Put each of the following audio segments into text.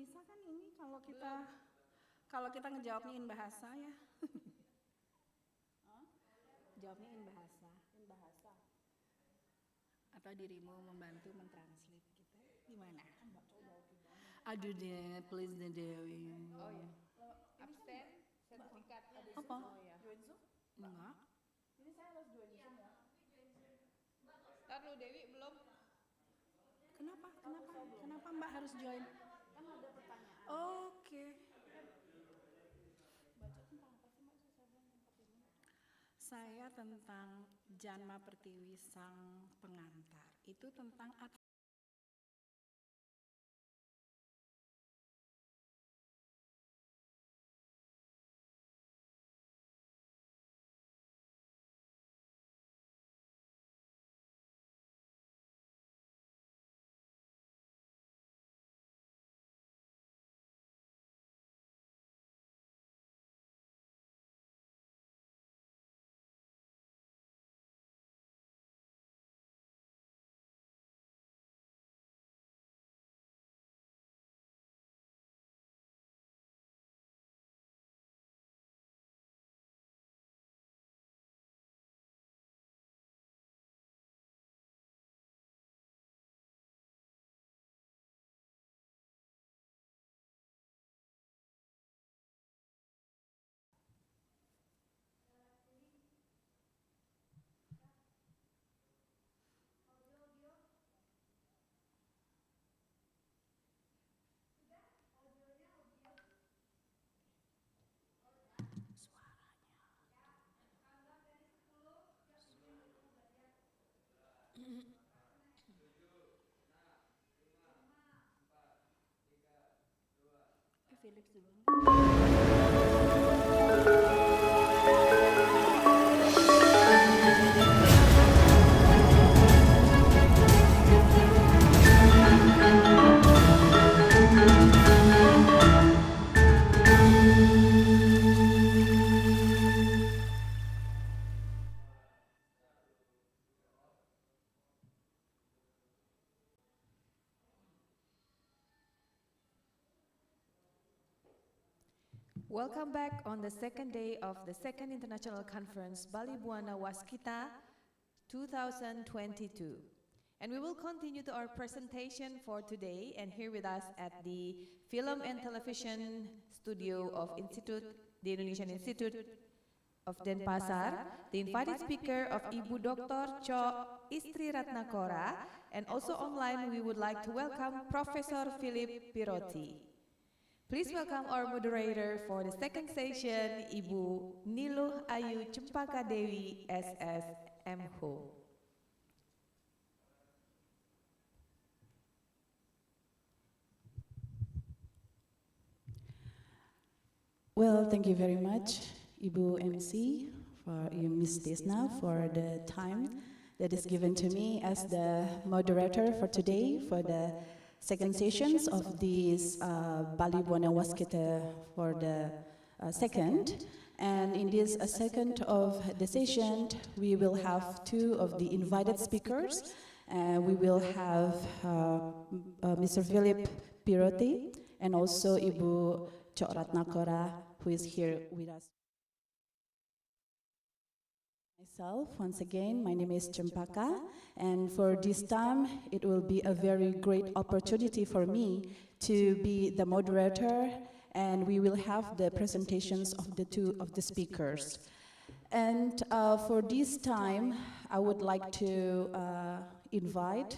bisa kan ini kalau kita ngejawabnya in bahasa ya. Jawabnya in bahasa. In bahasa. Atau dirimu membantu mentranslate gitu. Gimana? Aduh deh, please deh Dewi. Oh ya. Absen sertifikatnya di apa? Oh ya. Join Zoom? Enggak. Ini saya harus join Zoom ya. Ntar lu Dewi belum. Kenapa Mbak harus join? Kan ada pertanyaan. Oke. Baca tentang apa sih Mbak? Saya bilang tempat ini. Saya tentang Janma Pertiwi Sang Pengantar. Itu tentang Philips dulu. Welcome back on the second day of the second international conference Bali-Bhuwana Waskita 2022. And we will continue to our presentation for today, and here with us at the Film and Television Studio of the Indonesian Institute of Denpasar, the invited speaker of Ibu Dr. Cho Istri Ratnakora, and also online we would like to welcome Professor Philip Piroti. Please welcome our moderator for the second session, Ibu Niluh Ayu Cempaka Dewi, SSMHO. Well, thank you very much, Ibu MC, for Miss Desna, for the time that is given to me as the moderator for today, for the second sessions of this Bali-Bhuwana Waskita for the second. And in this second of the session, we will have two of the invited speakers. We will have Mr. Philip Piroti and also Ibu Cho Ratnakora, who is here with us. Myself, once again, my name is Cempaka, and for this time, it will be a very great opportunity for me to be the moderator, and we will have the presentations of the two of the speakers. And for this time, I would like to invite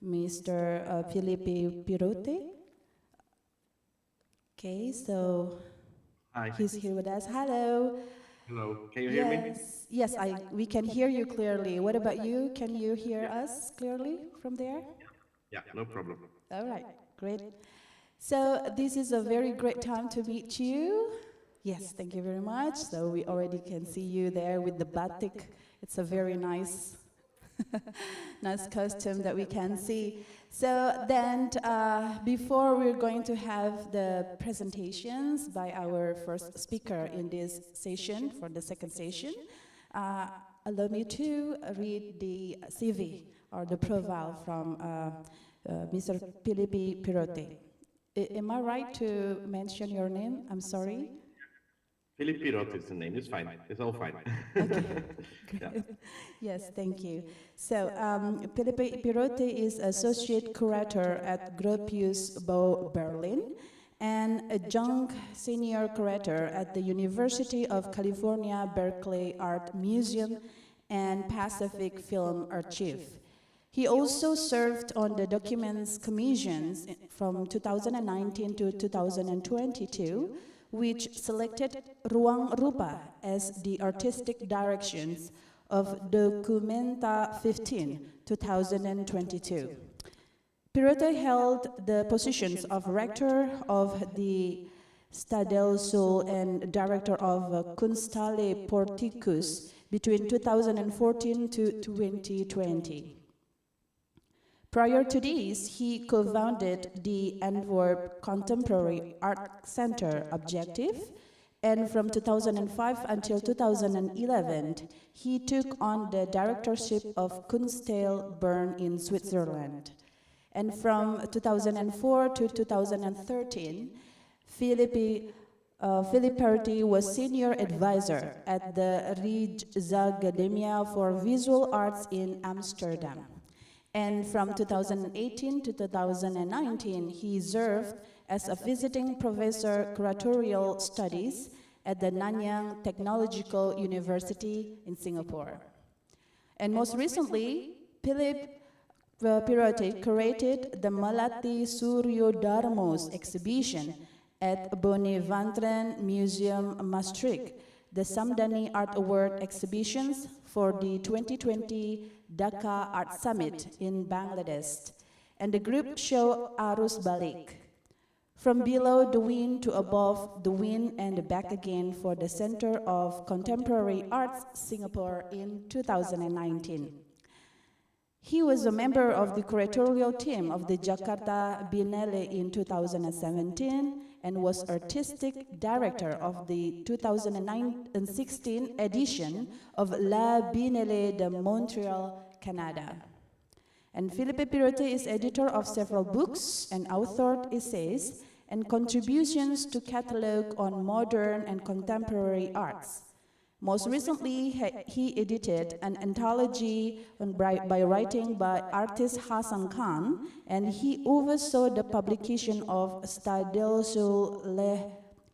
Mr. Felipe Pirote. Okay, so hi. He's here with us. Hello. Hello, can you hear me? Yes, we can hear you clearly. What about you? Can you hear us clearly from there? Yeah, no problem. All right, great. So this is a very great time to meet you. Yes, thank you very much. So we already can see you there with the batik. It's a very nice nice costume that we can see. So then, before we're going to have the presentations by our first speaker in this session, for the second session, allow me to read the CV, or the profile from Mr. Felipe Pirote. Am I right to mention your name? I'm sorry. Philip Pirot is the name. It's fine. It's all fine. Okay, Yeah. great. Yes, thank you. So, Felipe Pirote is Associate Curator at Gropius Berlin and Adjunct Senior Curator at the University of California, Berkeley Art Museum and Pacific Film Archive. He also served on the Documents Commissions from 2019 to 2022, which selected Ruang Rupa as the artistic directions of Documenta 15, 2022. Pirote held the positions of Rector of the Stadelsol and Director of Kunsthalle Porticus between 2014 to 2020. Prior to this, he co-founded the Antwerp Contemporary Art Center Objective, and from 2005 until 2011, he took on the directorship of Kunsthalle Bern in Switzerland. And from 2004 to 2013, Philippe Pirote was senior advisor at the Rijksacademie for Visual Arts in Amsterdam. And from 2018 to 2019, he served as a visiting professor curatorial studies at the Nanyang Technological University in Singapore. And most recently, Philippe Pirote curated the Melati Suryodarmo's exhibition at Bonnevanderen Museum Maastricht, the Samdani Art Award exhibitions for the 2020 Dhaka Art Summit in Bangladesh, and the group show Arus Balik, from below the wind to above the wind and back again for the Center of Contemporary Arts Singapore in 2019. He was a member of the curatorial team of the Jakarta Biennale in 2017 and was artistic director of the 2016 edition of La Biennale de Montreal, Canada. And Philippe Pirote is editor of several books and authored essays and contributions to catalog on modern and contemporary arts. Most recently, he edited an anthology by writing by artist Hassan Khan, and he oversaw the publication of Stadelsol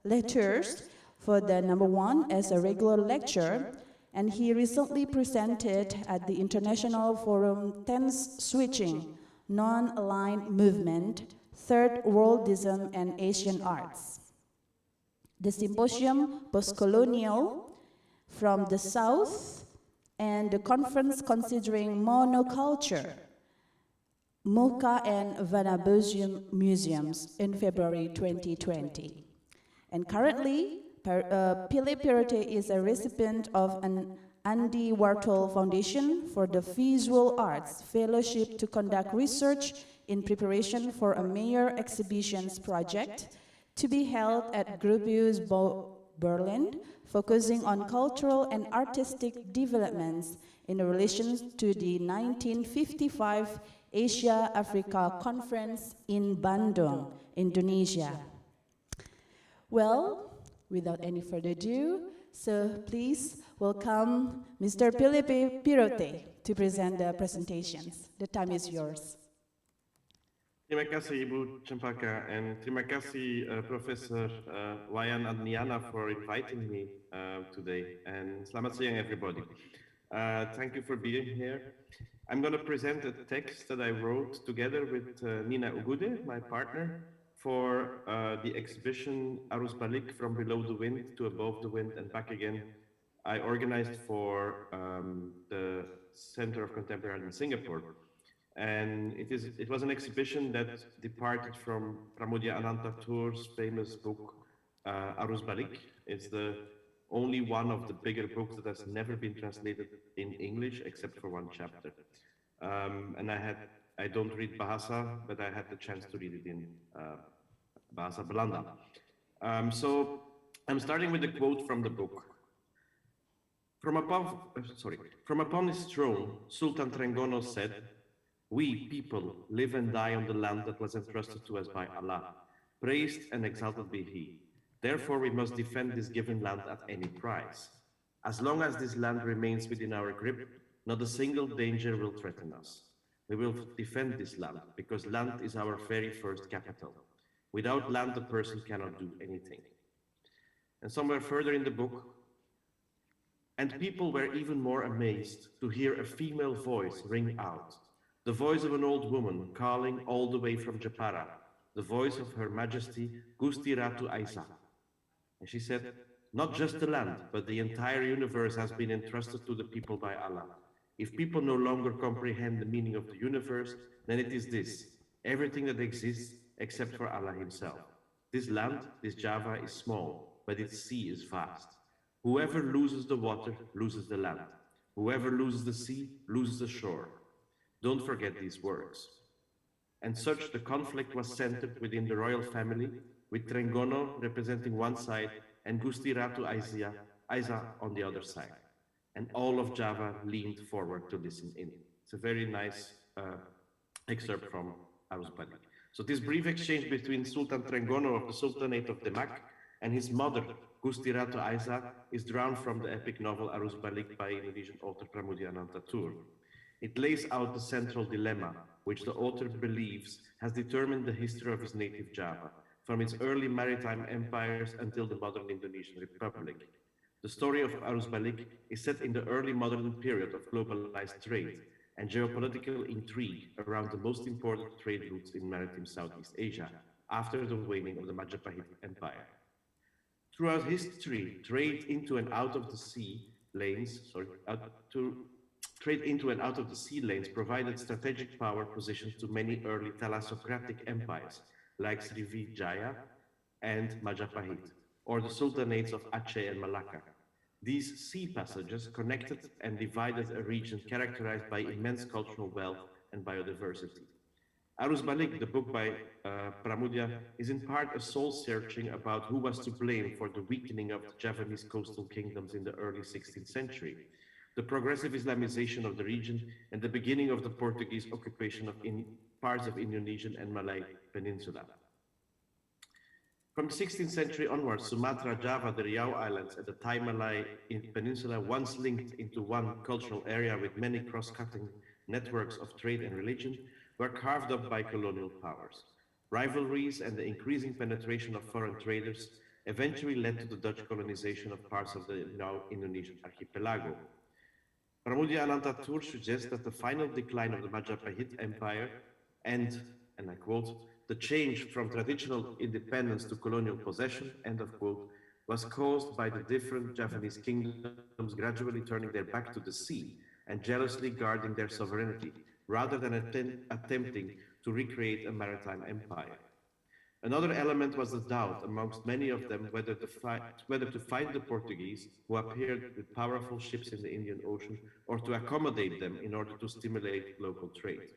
Letters for the #1 as a regular lecturer, and he recently presented at the International Forum 10th Switching, Non-Aligned Movement, Third Worldism and Asian Arts. The symposium Postcolonial from the South, and the conference considering monoculture, Mocha and Vanabosium museums in February 2020. And currently, Philippe Pirote is a recipient of an Andy Warhol Foundation for the Visual Arts Fellowship to conduct research in preparation for a major exhibitions project to be held at Gropius Berlin, focusing on cultural and artistic developments in relation to the 1955 Asia-Africa Conference in Bandung, Indonesia. Well, without any further ado, so please welcome Mr. Philippe Pirote to present the presentations. The time is yours. Terima kasih Ibu Cempaka, and terima kasih Professor Wayan Adniana for inviting me today, and selamat siang everybody. Thank you for being here. I'm going to present a text that I wrote together with Nina Ugude, my partner, for the exhibition Arus Balik, From Below the Wind to Above the Wind and Back Again. I organized for the Center of Contemporary Art in Singapore. And it was an exhibition that departed from Pramoedya Anantathur's famous book, Arus Balik. It's the only one of the bigger books that has never been translated in English, except for one chapter. And I don't read Bahasa, but I had the chance to read it in Bahasa Belanda. So I'm starting with a quote from the book. From upon his throne, Sultan Trenggono said, "We people live and die on the land that was entrusted to us by Allah. Praised and exalted be he. Therefore we must defend this given land at any price. As long as this land remains within our grip, not a single danger will threaten us. We will defend this land, because land is our very first capital. Without land, a person cannot do anything. And somewhere further in the book, and people were even more amazed to hear a female voice ring out, the voice of an old woman calling all the way from Japara, the voice of Her Majesty Gusti Ratu Aisa. And she said, not just the land, but the entire universe has been entrusted to the people by Allah. If people no longer comprehend the meaning of the universe, then it is this: everything that exists except for Allah Himself. This land, this Java, is small, but its sea is vast. Whoever loses the water loses the land. Whoever loses the sea loses the shore. Don't forget these words. And such the conflict was centered within the royal family, with Trengono representing one side and Gusti Ratu Aiza on the other side. And all of Java leaned forward to listen in. It's a very nice excerpt from Arus Balik. So this brief exchange between Sultan Trengono of the Sultanate of Demak and his mother, Gusti Ratu Aiza, is drawn from the epic novel Arus Balik by Indonesian author Pramudia Anantatur. It lays out the central dilemma, which the author believes has determined the history of his native Java, from its early maritime empires until the modern Indonesian Republic. The story of Arus Balik is set in the early modern period of globalized trade and geopolitical intrigue around the most important trade routes in maritime Southeast Asia after the waning of the Majapahit Empire. Throughout history, trade into and out of the sea lanes provided strategic power positions to many early thalassocratic empires like Srivijaya and Majapahit, or the sultanates of Aceh and Malacca. These sea passages connected and divided a region characterized by immense cultural wealth and biodiversity. Arus Balik, the book by Pramudia, is in part a soul-searching about who was to blame for the weakening of the Javanese coastal kingdoms in the early 16th century, the progressive Islamization of the region, and the beginning of the Portuguese occupation of parts of Indonesian and Malay Peninsula. From the 16th century onwards, Sumatra, Java, the Riau Islands, and the Thai Malay Peninsula, once linked into one cultural area with many cross-cutting networks of trade and religion, were carved up by colonial powers. Rivalries and the increasing penetration of foreign traders eventually led to the Dutch colonization of parts of the now Indonesian archipelago. Pramudia Anantatur suggests that the final decline of the Majapahit Empire and I quote, the change from traditional independence to colonial possession, end of quote, was caused by the different Javanese kingdoms gradually turning their back to the sea and jealously guarding their sovereignty, rather than attempting to recreate a maritime empire. Another element was the doubt amongst many of them whether to fight the Portuguese, who appeared with powerful ships in the Indian Ocean, or to accommodate them in order to stimulate local trade.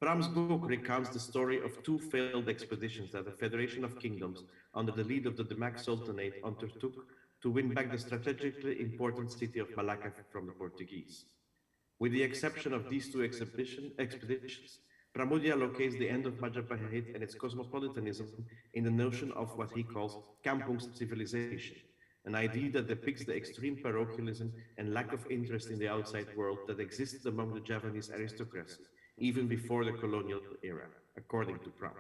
Pram's book recounts the story of two failed expeditions that the Federation of Kingdoms, under the lead of the Demak Sultanate, undertook to win back the strategically important city of Malacca from the Portuguese. With the exception of these two expeditions, Pramudia locates the end of Majapahit and its cosmopolitanism in the notion of what he calls kampung civilization, an idea that depicts the extreme parochialism and lack of interest in the outside world that existed among the Javanese aristocracy, even before the colonial era, according to Pram.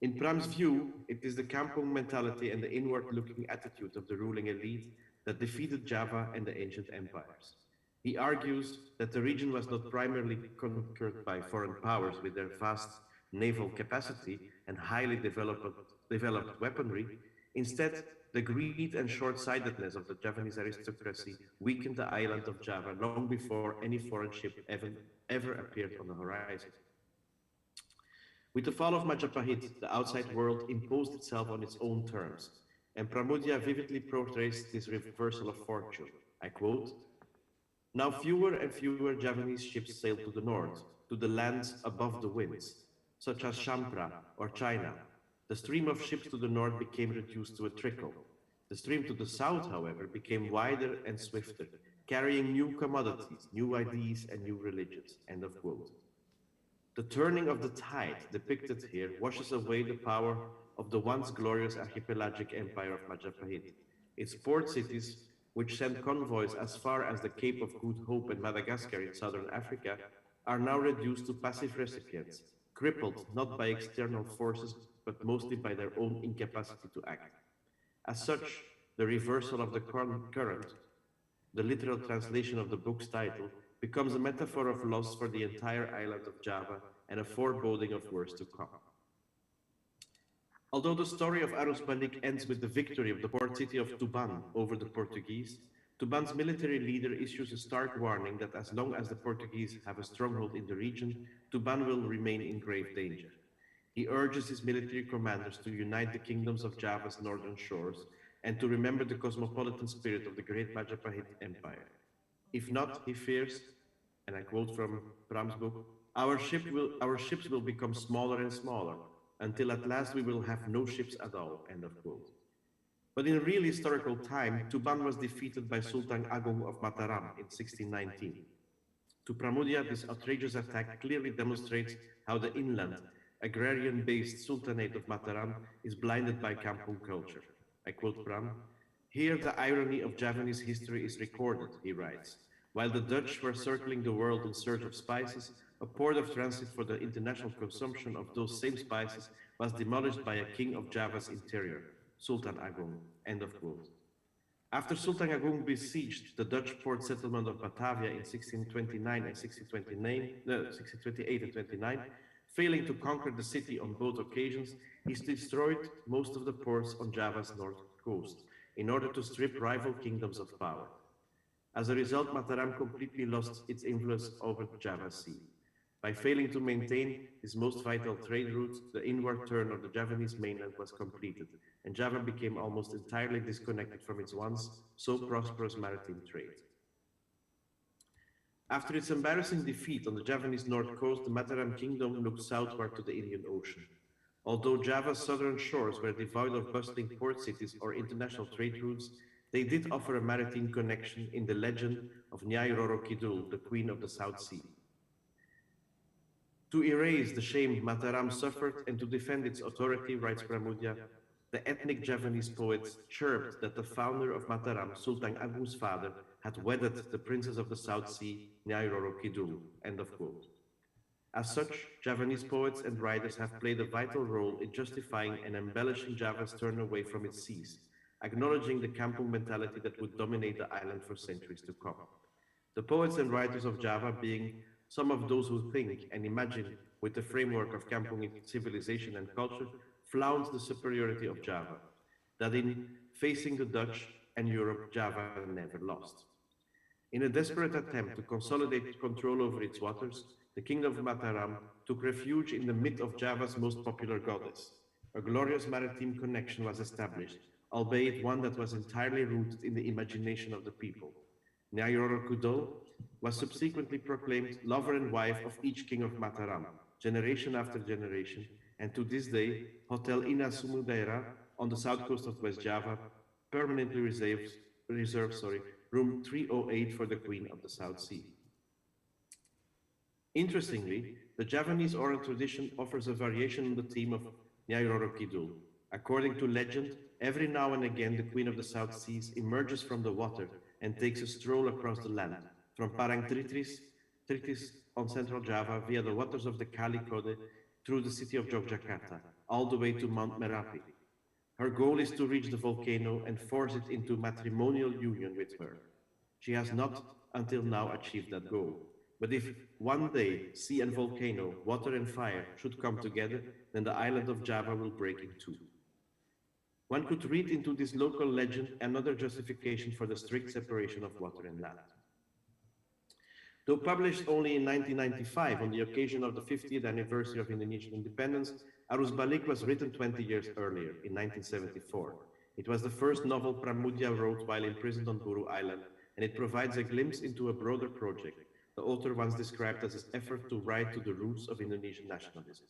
In Pram's view, it is the kampung mentality and the inward-looking attitude of the ruling elite that defeated Java and the ancient empires. He argues that the region was not primarily conquered by foreign powers with their vast naval capacity and highly developed weaponry. Instead, the greed and short-sightedness of the Javanese aristocracy weakened the island of Java long before any foreign ship ever appeared on the horizon. With the fall of Majapahit, the outside world imposed itself on its own terms, and Pramudia vividly portrays this reversal of fortune. I quote, "Now fewer and fewer Javanese ships sailed to the north, to the lands above the winds, such as Champra or China. The stream of ships to the north became reduced to a trickle. The stream to the south, however, became wider and swifter, carrying new commodities, new ideas, and new religions." End of quote. The turning of the tide depicted here washes away the power of the once glorious archipelagic empire of Majapahit. Its port cities, which sent convoys as far as the Cape of Good Hope and Madagascar in southern Africa, are now reduced to passive recipients, crippled not by external forces but mostly by their own incapacity to act. As such, the reversal of the current, the literal translation of the book's title, becomes a metaphor of loss for the entire island of Java and a foreboding of worse to come. Although the story of Arus Balik ends with the victory of the port city of Tuban over the Portuguese, Tuban's military leader issues a stark warning that as long as the Portuguese have a stronghold in the region, Tuban will remain in grave danger. He urges his military commanders to unite the kingdoms of Java's northern shores and to remember the cosmopolitan spirit of the great Majapahit Empire. If not, he fears, and I quote from Bram's book, our ships will become smaller and smaller, until at last we will have no ships at all, end of quote. But in real historical time, Tuban was defeated by Sultan Agung of Mataram in 1619. To Pramudia, this outrageous attack clearly demonstrates how the inland, agrarian-based Sultanate of Mataram is blinded by Kampung culture. I quote Pram, "Here the irony of Javanese history is recorded," he writes. While the Dutch were circling the world in search of spices, a port of transit for the international consumption of those same spices was demolished by a king of Java's interior, Sultan Agung, end of quote. After Sultan Agung besieged the Dutch port settlement of Batavia in 1629 and 1628 and 29, failing to conquer the city on both occasions, he destroyed most of the ports on Java's north coast in order to strip rival kingdoms of power. As a result, Mataram completely lost its influence over the Java Sea. By failing to maintain its most vital trade route, the inward turn of the Javanese mainland was completed, and Java became almost entirely disconnected from its once so prosperous maritime trade. After its embarrassing defeat on the Javanese north coast, the Mataram kingdom looked southward to the Indian Ocean. Although Java's southern shores were devoid of bustling port cities or international trade routes, they did offer a maritime connection in the legend of Nyai Roro Kidul, the Queen of the South Sea. To erase the shame Mataram suffered and to defend its authority, writes Pramudia, the ethnic Javanese poets chirped that the founder of Mataram, Sultan Agung's father, had wedded the princess of the South Sea, Nyai Roro Kidul, end of quote. As such, Javanese poets and writers have played a vital role in justifying and embellishing Java's turn away from its seas, acknowledging the Kampung mentality that would dominate the island for centuries to come. The poets and writers of Java being some of those who think and imagine with the framework of Kampung civilization and culture, flaunt the superiority of Java, that in facing the Dutch and Europe, Java never lost. In a desperate attempt to consolidate control over its waters, the kingdom of Mataram took refuge in the myth of Java's most popular goddess. A glorious maritime connection was established, albeit one that was entirely rooted in the imagination of the people. Nyai Roro Kidul was subsequently proclaimed lover and wife of each king of Mataram, generation after generation, and to this day, Hotel Ina Sumudera on the south coast of West Java permanently reserves room 308 for the Queen of the South Sea. Interestingly, the Javanese oral tradition offers a variation on the theme of Nyai Roro Kidul. According to legend, every now and again the Queen of the South Seas emerges from the water and takes a stroll across the land, from Parangtritis on central Java via the waters of the Kali Kode through the city of Yogyakarta, all the way to Mount Merapi. Her goal is to reach the volcano and force it into matrimonial union with her. She has not until now achieved that goal. But if one day sea and volcano, water and fire should come together, then the island of Java will break in two. One could read into this local legend another justification for the strict separation of water and land. Though published only in 1995 on the occasion of the 50th anniversary of Indonesian independence, Arus Balik was written 20 years earlier, in 1974. It was the first novel Pramudia wrote while imprisoned on Buru Island, and it provides a glimpse into a broader project the author once described as his effort to write to the roots of Indonesian nationalism.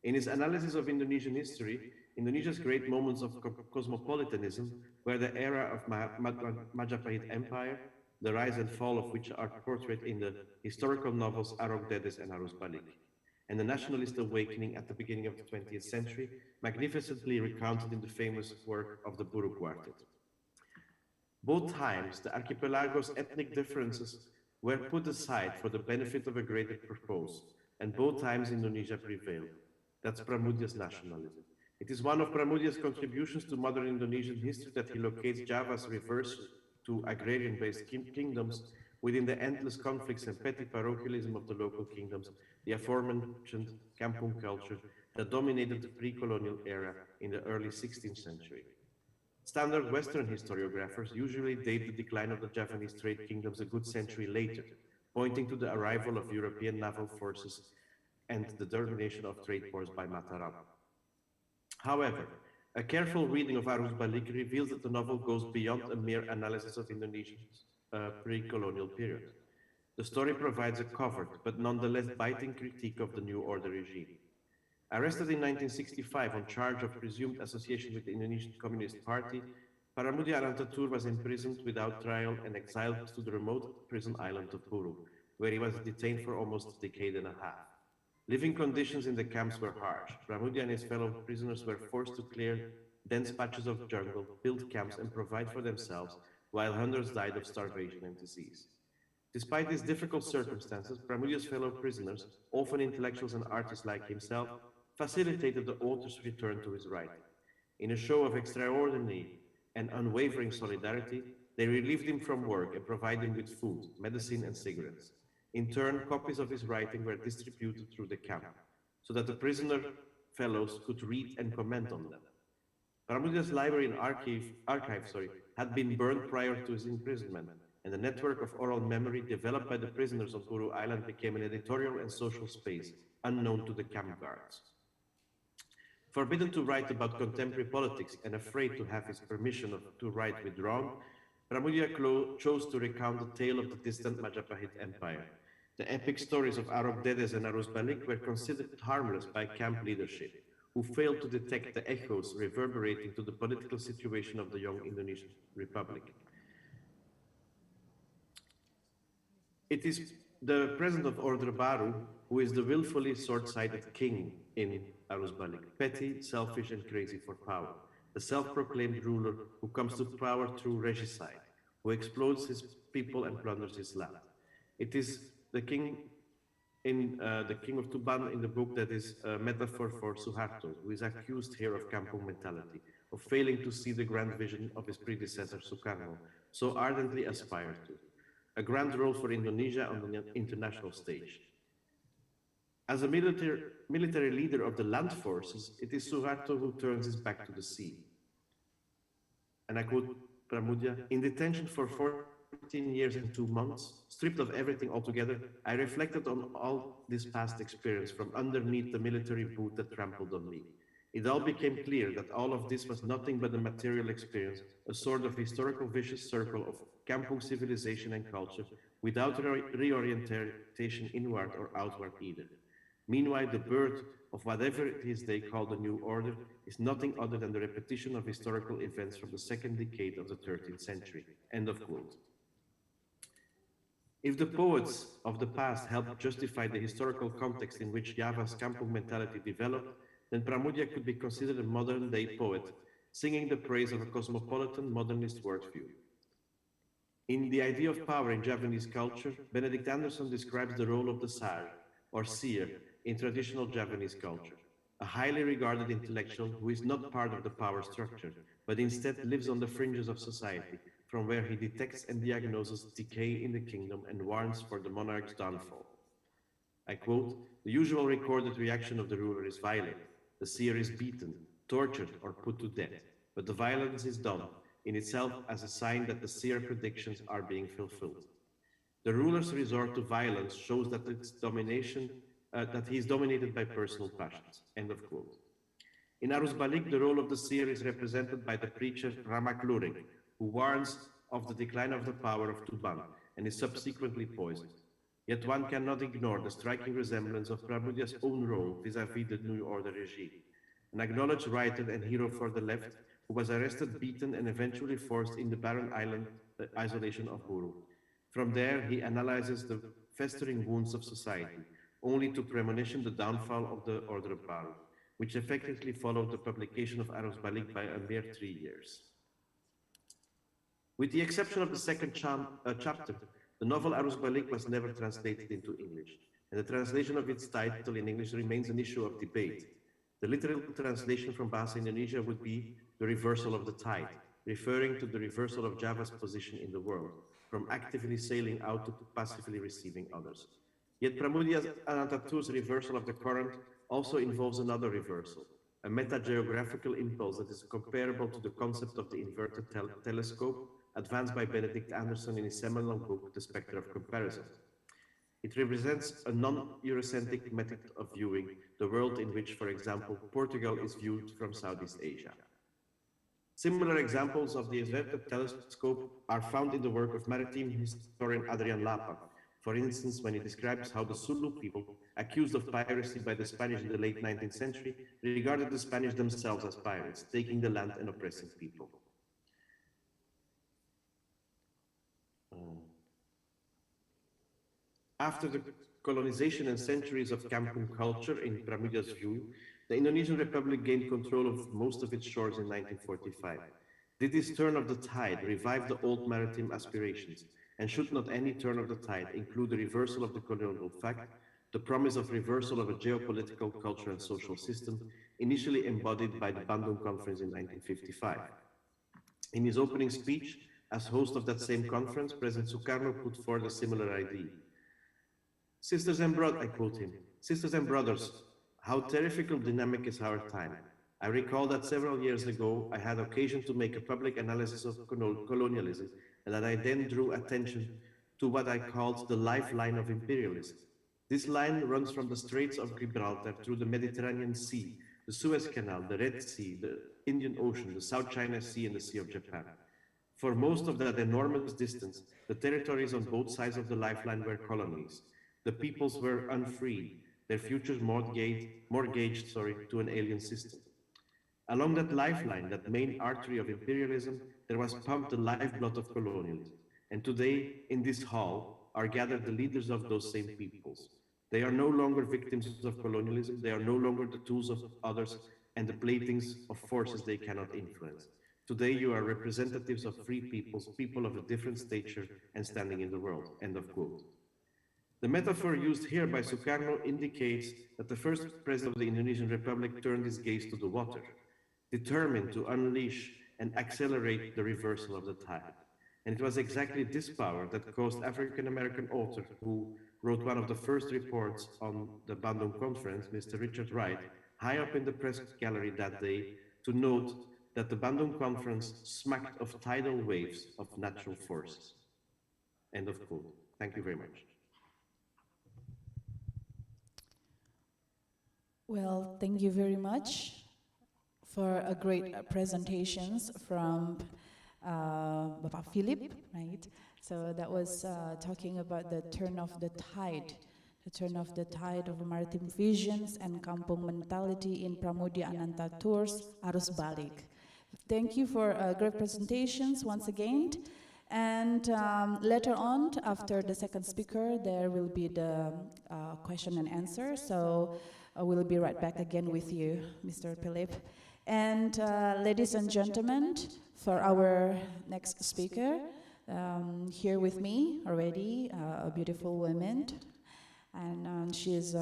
In his analysis of Indonesian history, Indonesia's great moments of cosmopolitanism were the era of Majapahit Empire, the rise and fall of which are portrayed in the historical novels Arog Dedes and Arus Balik. and the nationalist awakening at the beginning of the 20th century, magnificently recounted in the famous work of the Buru Quartet. Both times, the archipelago's ethnic differences were put aside for the benefit of a greater purpose, and both times Indonesia prevailed. That's Pramudia's nationalism. It is one of Pramudia's contributions to modern Indonesian history that he locates Java's reverse to agrarian-based kingdoms within the endless conflicts and petty parochialism of the local kingdoms, the aforementioned kampung culture that dominated the pre-colonial era in the early 16th century. Standard Western historiographers usually date the decline of the Javanese trade kingdoms a good century later, pointing to the arrival of European naval forces and the termination of trade wars by Mataram. However, a careful reading of Arus Balik reveals that the novel goes beyond a mere analysis of Indonesia's pre-colonial period. The story provides a covert, but nonetheless biting critique of the New Order regime. Arrested in 1965 on charge of presumed association with the Indonesian Communist Party, Paramudia Arantatur was imprisoned without trial and exiled to the remote prison island of Buru, where he was detained for almost a decade and a half. Living conditions in the camps were harsh. Pramudia and his fellow prisoners were forced to clear dense patches of jungle, build camps, and provide for themselves, while hundreds died of starvation and disease. Despite these difficult circumstances, Pramudia's fellow prisoners, often intellectuals and artists like himself, facilitated the author's return to his writing. In a show of extraordinary and unwavering solidarity, they relieved him from work and provided him with food, medicine, and cigarettes. In turn, copies of his writing were distributed through the camp, so that the prisoner fellows could read and comment on them. Pramudia's library and archive had been burned prior to his imprisonment, and the network of oral memory developed by the prisoners on Buru Island became an editorial and social space unknown to the camp guards. Forbidden to write about contemporary politics and afraid to have his permission to write withdrawn, Pramudia chose to recount the tale of the distant Majapahit Empire. The epic stories of Arok Dedes and Arus Balik were considered harmless by camp leadership, who failed to detect the echoes reverberating to the political situation of the young Indonesian Republic. It is the president of Order Baru who is the willfully short-sighted king in Arus Balik, petty, selfish, and crazy for power. The self-proclaimed ruler who comes to power through regicide, who exploits his people and plunders his land. It is the king in the King of Tuban in the book that is a metaphor for Suharto, who is accused here of kampung mentality, of failing to see the grand vision of his predecessor Sukarno, so ardently aspired to. A grand role for Indonesia on the international stage. As a military leader of the land forces, it is Suharto who turns his back to the sea. And I quote Pramudia, "In detention for 14 years and 2 months, stripped of everything altogether, I reflected on all this past experience from underneath the military boot that trampled on me. It all became clear that all of this was nothing but a material experience, a sort of historical vicious circle of kampung civilization and culture, without reorientation inward or outward either. Meanwhile, the birth of whatever it is they call the New Order is nothing other than the repetition of historical events from the second decade of the 13th century." End of quote. If the poets of the past helped justify the historical context in which Java's kampung mentality developed, then Pramudia could be considered a modern-day poet, singing the praise of a cosmopolitan modernist worldview. In The Idea of Power in Javanese Culture, Benedict Anderson describes the role of the Sar, or seer, in traditional Javanese culture, a highly regarded intellectual who is not part of the power structure, but instead lives on the fringes of society, from where he detects and diagnoses decay in the kingdom and warns for the monarch's downfall. I quote, "The usual recorded reaction of the ruler is violent. The seer is beaten, tortured, or put to death, but the violence is done in itself as a sign that the seer predictions are being fulfilled. The ruler's resort to violence shows that that he is dominated by personal passions." End of quote. In Arus Balik, the role of the seer is represented by the preacher Ramak Luring, who warns of the decline of the power of Tuban and is subsequently poisoned. Yet one cannot ignore the striking resemblance of Pramudia's own role vis-à-vis the New Order regime, an acknowledged writer and hero for the left who was arrested, beaten, and eventually forced in the barren island isolation of Buru. From there, he analyzes the festering wounds of society, only to premonition the downfall of the Order of Bali, which effectively followed the publication of Arus Balik by a mere 3 years. With the exception of the second chapter, the novel Arus Balik was never translated into English, and the translation of its title in English remains an issue of debate. The literal translation from Bahasa Indonesia would be the reversal of the tide, referring to the reversal of Java's position in the world, from actively sailing out to passively receiving others. Yet Pramudia Anantatur's reversal of the current also involves another reversal, a meta-geographical impulse that is comparable to the concept of the inverted telescope advanced by Benedict Anderson in his seminal book, The Spectre of Comparison. It represents a non-Eurocentric method of viewing the world in which, for example, Portugal is viewed from Southeast Asia. Similar examples of the inverted telescope are found in the work of maritime historian Adrian Lapa, for instance, when he describes how the Sulu people, accused of piracy by the Spanish in the late 19th century, regarded the Spanish themselves as pirates, taking the land and oppressing people. After the colonization and centuries of kampung culture, in Pramudia's view, the Indonesian Republic gained control of most of its shores in 1945. Did this turn of the tide revive the old maritime aspirations? And should not any turn of the tide include the reversal of the colonial fact, the promise of reversal of a geopolitical, cultural, and social system initially embodied by the Bandung Conference in 1955? In his opening speech, as host of that same conference, President Sukarno put forward a similar idea. Sisters and brothers, I quote him, sisters and brothers, how terrific dynamic is our time. I recall that several years ago, I had occasion to make a public analysis of colonialism, and that I then drew attention to what I called the lifeline of imperialism. This line runs from the Straits of Gibraltar through the Mediterranean Sea, the Suez Canal, the Red Sea, the Indian Ocean, the South China Sea, and the Sea of Japan. For most of that enormous distance, the territories on both sides of the lifeline were colonies. The peoples were unfree, their futures mortgaged to an alien system. Along that lifeline, that main artery of imperialism, there was pumped the lifeblood of colonialism. And today, in this hall, are gathered the leaders of those same peoples. They are no longer victims of colonialism, they are no longer the tools of others and the playthings of forces they cannot influence. Today, you are representatives of free peoples, people of a different stature and standing in the world, end of quote. The metaphor used here by Sukarno indicates that the first president of the Indonesian Republic turned his gaze to the water, determined to unleash and accelerate the reversal of the tide. And it was exactly this power that caused African-American author who wrote one of the first reports on the Bandung Conference, Mr. Richard Wright, high up in the press gallery that day, to note that the Bandung Conference smacked of tidal waves of natural forces. End of quote. Thank you very much. Well, thank you very much for a great presentations from Bapak Philip, right? So that was talking about the turn of the tide of maritime visions and kampung mentality in Pramudia Anantatur's Arus Balik. Thank you for great presentations once again. And later on, after the second speaker, there will be the question and answer. So we'll be right back again with you, Mr. Philip. And ladies and gentlemen, for our next speaker, here with me already, a beautiful woman. And she's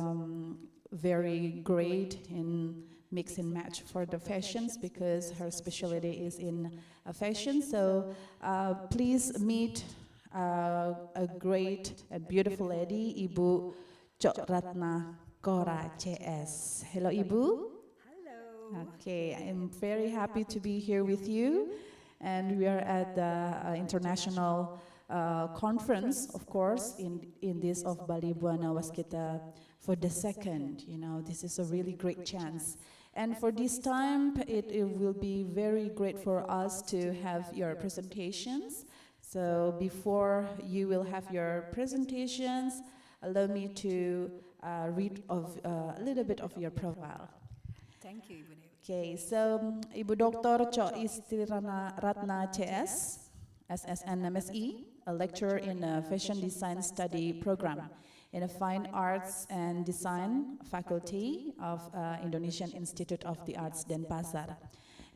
very great in mix and match for the fashions because her specialty is in fashion. So please meet a great and beautiful lady, Ibu Cok Ratna Kora CS. Hello, Ibu. Hello. Okay, I'm very happy to be here with you. And we are at the international conference, of course, in this of Bali-Bhuwana Waskita for the second. You know, this is a really great chance. And for this time, it will be very great for us to have your presentations. So before you will have your presentations, allow me to read of a little bit of your profile. Thank you, Ibu Dewi. Okay, so Ibu Dr. Cok Ratna CS, SSN MSE, a lecturer in a fashion design study program in the Fine Arts and Design Faculty of Indonesian Institute of the Arts Denpasar,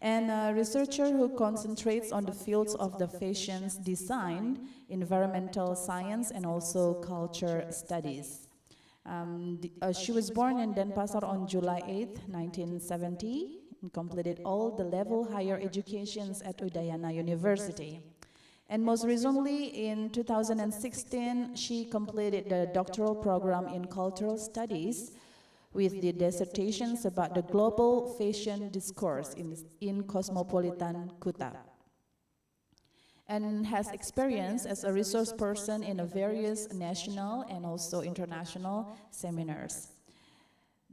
and a researcher who concentrates on the fields of the fashions design, environmental science, and also culture studies. She was born in Denpasar on July 8, 1970, and completed all the level higher educations at Udayana University. And most recently, in 2016, she completed the doctoral program in cultural studies with the dissertations about the global fashion discourse in cosmopolitan Kuta, and has experience as a resource person in various national and also international seminars.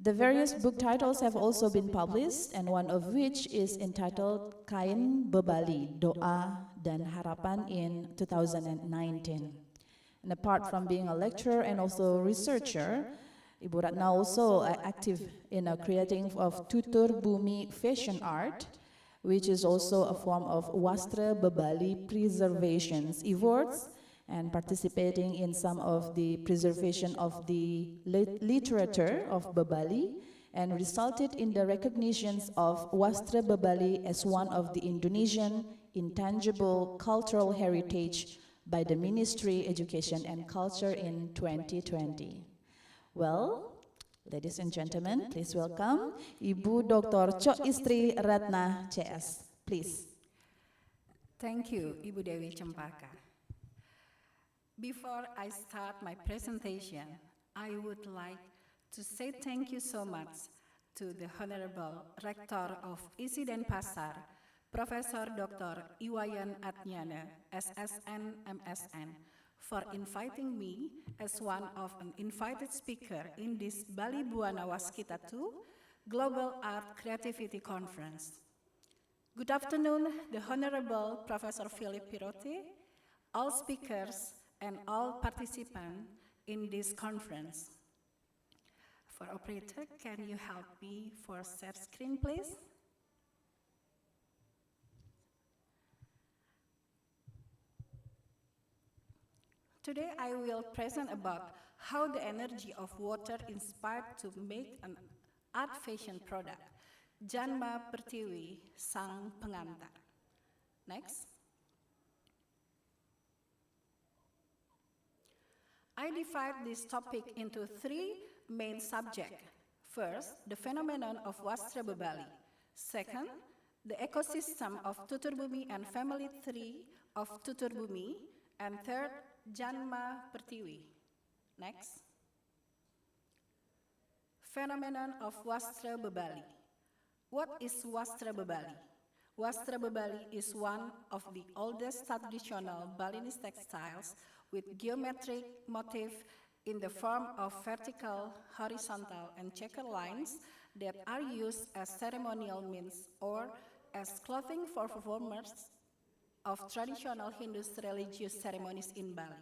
The various book titles have also been published, and one of which is entitled Kain Bebali, Doa dan Harapan in 2019. And apart from being a lecturer and also researcher, Ibu Ratna also active in creating of tutur bumi fashion art, which is also a form of Wastra Bebali preservations efforts, and participating in some of the preservation of the literature of Bebali, and resulted in the recognitions of Wastra Bebali as one of the Indonesian intangible cultural heritage by the Ministry Education and Culture in 2020. Well, ladies and gentlemen, please welcome Ibu Dr. Cok Istri Ratna CS. Please. Thank you, Ibu Dewi Cempaka. Before I start my presentation, I would like to say thank you so much to the Honorable Rector of ISI Denpasar, Professor Dr. Iwayan Adnyana, SSN, MSN, for inviting me as one of an invited speaker in this Bali-Bhuwana Waskita 2 Global Art Creativity Conference. Good afternoon, the Honorable Professor Philip Pirote, all speakers, and all participants in this conference. For operator, can you help me for share screen, please? Today I will present about how the energy of water inspired to make an art fashion product, Janma Pertiwi Sang Pengantar. Next. I divide this topic into three main subjects. First, the phenomenon of Wastra Bebali. Second, the ecosystem of Tutur Bumi and family tree of Tutur Bumi. And third, Janma Pertiwi. Next. Phenomenon of Wastra Bebali. What is Wastra Bebali? Wastra Bebali is one of the oldest traditional Balinese textiles with geometric motif in the form of vertical, horizontal, and checker lines that are used as ceremonial means or as clothing for performers of traditional Hindu religious ceremonies in Bali.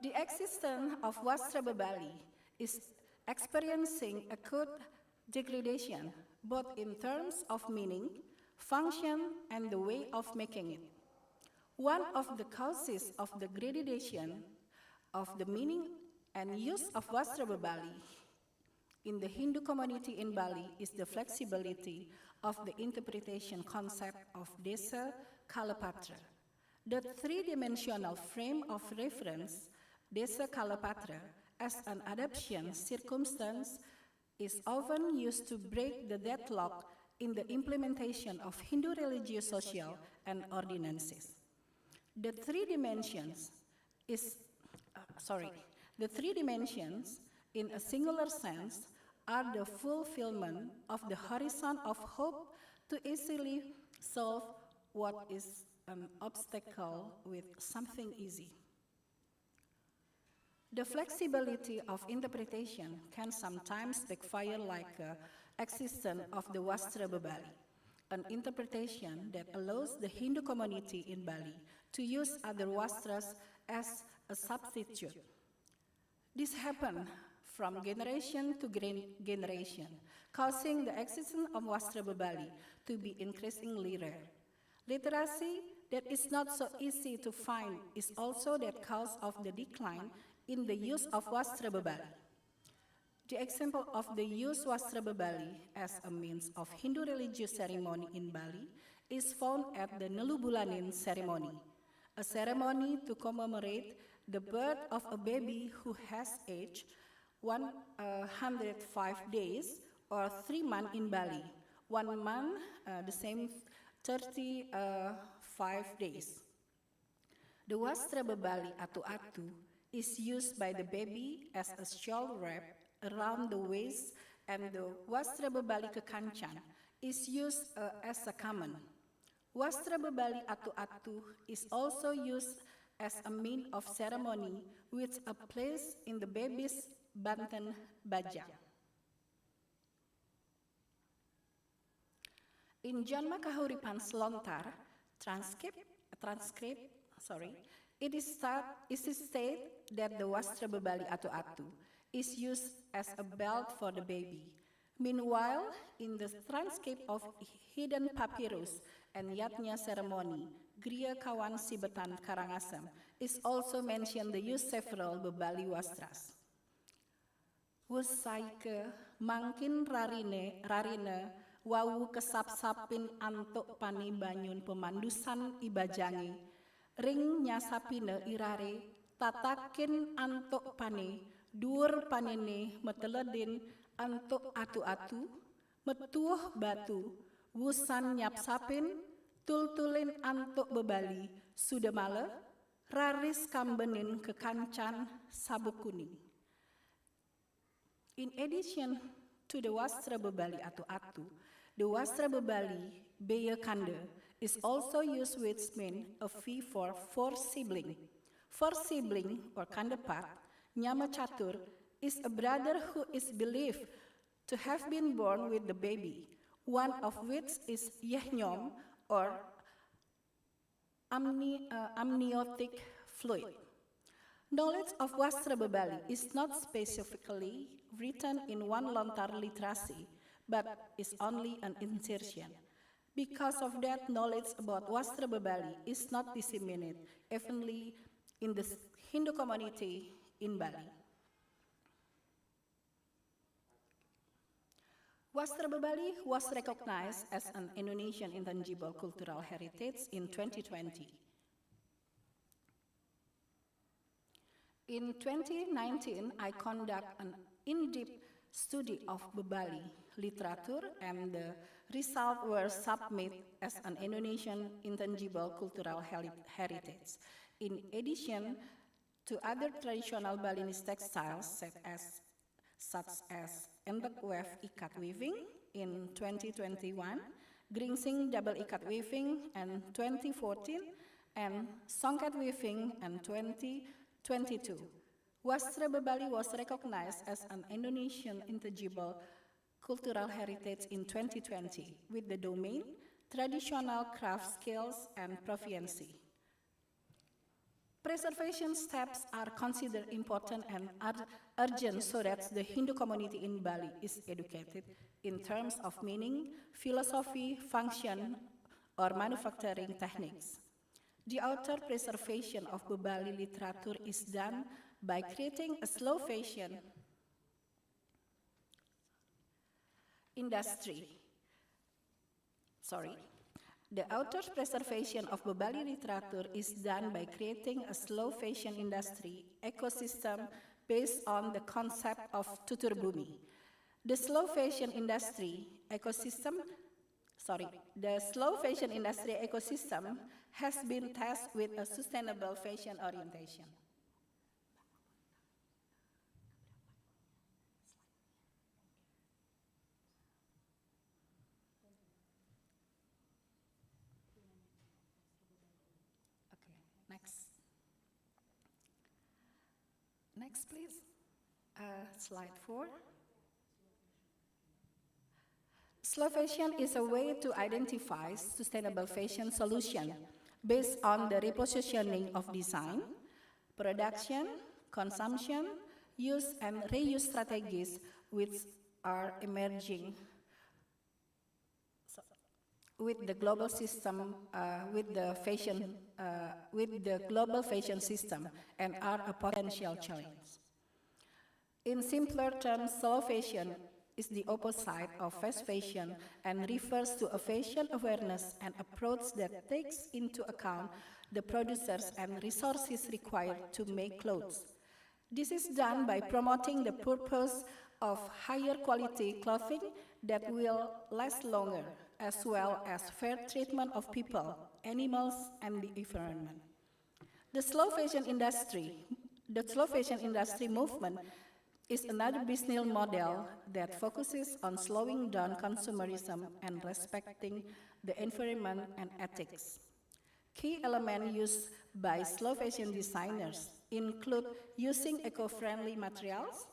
The existence of Wastra Bebali is experiencing acute degradation, both in terms of meaning, function, and the way of making it. One of the causes of the degradation of the meaning and use of Wastra Bebali in the Hindu community in Bali is the flexibility of the interpretation concept of Desa Kalapatra. The three-dimensional frame of reference, Desa Kalapatra, as an adaptation circumstance, is often used to break the deadlock in the implementation of Hindu religious, social, and ordinances. The three dimensions in a singular sense are the fulfillment of the horizon of hope to easily solve what is an obstacle with something easy. The flexibility of interpretation can sometimes backfire, like existence of the Wastra Bebali, an interpretation that allows the Hindu community in Bali to use other wastras as a substitute. This happened from generation to generation, causing the existence of Wastra Bebali to be increasingly rare. Literacy that is not so easy to find is also the cause of the decline in the use of wastra bebali. The example of the use wastra bebali as a means of Hindu religious ceremony in Bali is found at the Nelubulanin ceremony, a ceremony to commemorate the birth of a baby who has aged 105 days or 3 months in Bali. 1 month, the same 35 days. The wastra bebali atu-atu is used by the baby as a shawl wrap around the waist, and the wastra bebali kekancan is used as a common. Wastra bebali atu-atu is also used as a means of ceremony with a place in the baby's banten bajang. In Janma Kahuripan Selontar transcript, it is said that the wastra bebali atu-atu is used as a belt for the baby. Meanwhile, in the transcript of Hidden Papyrus and Yatnya ceremony, Gria Kawan Sibetan Karangasem is also mentioned the use several bebali wastras. Wusaike mangkin rarine wawu kesap-sapin antuk pani banyun pemandusan ibajangi, ring nyasapine irare, tatakin antuk pani, dur panine meteledin antuk atu-atu, metuh batu, wusan nyapsapin, tultulin antuk bebali, sudah male, raris kambenin kekancan sabuk kuning. In addition to the wastra bebali atu-atu, the wastra bebali beya kanda is also used, which means a fee for 4 siblings. 4 siblings or kandapat, nyama catur, is a brother who is believed to have been born with the baby, one of which is yehnyom or amniotic fluid. Knowledge of wastra bebali is not specifically written in one lontar literasi, but is only an insertion. Because of that, knowledge about wastra bebali is not disseminated evenly in the Hindu community in Bali. Wastra bebali was recognized as an Indonesian intangible cultural heritage in 2020. In 2019, I conduct an in-depth study of Bebali literature, and the results were submitted as an Indonesian intangible cultural heritage. In addition to other traditional Balinese textiles, such as endek weft ikat weaving in 2021, gringsing double ikat weaving in 2014, and songket weaving in 2022. Wastra bebali was recognized as an Indonesian intangible cultural heritage in 2020 with the domain traditional craft skills and proficiency. Preservation steps are considered important and urgent so that the Hindu community in Bali is educated in terms of meaning, philosophy, function, or manufacturing techniques. The outer preservation of Bebali literature is done by creating a slow fashion industry. The outer preservation of Bebali literature is done by creating a slow fashion industry ecosystem based on the concept of tutur bumi. The slow fashion industry ecosystem has been tasked with a sustainable fashion orientation. Next, please. Slide 4. Slow fashion is a way to identify sustainable fashion solution based on the repositioning of design, production, consumption, use, and reuse strategies which are emerging with the global system, with the global fashion system, and are a potential challenge. In simpler terms, slow fashion is the opposite of fast fashion and refers to a fashion awareness and approach that takes into account the producers and resources required to make clothes. This is done by promoting the purpose of higher quality clothing that will last longer, as well as fair treatment of people, animals, and the environment. The slow fashion industry movement is another business model that focuses on slowing down consumerism and respecting the environment and ethics. Key elements used by slow fashion designers include using eco-friendly materials,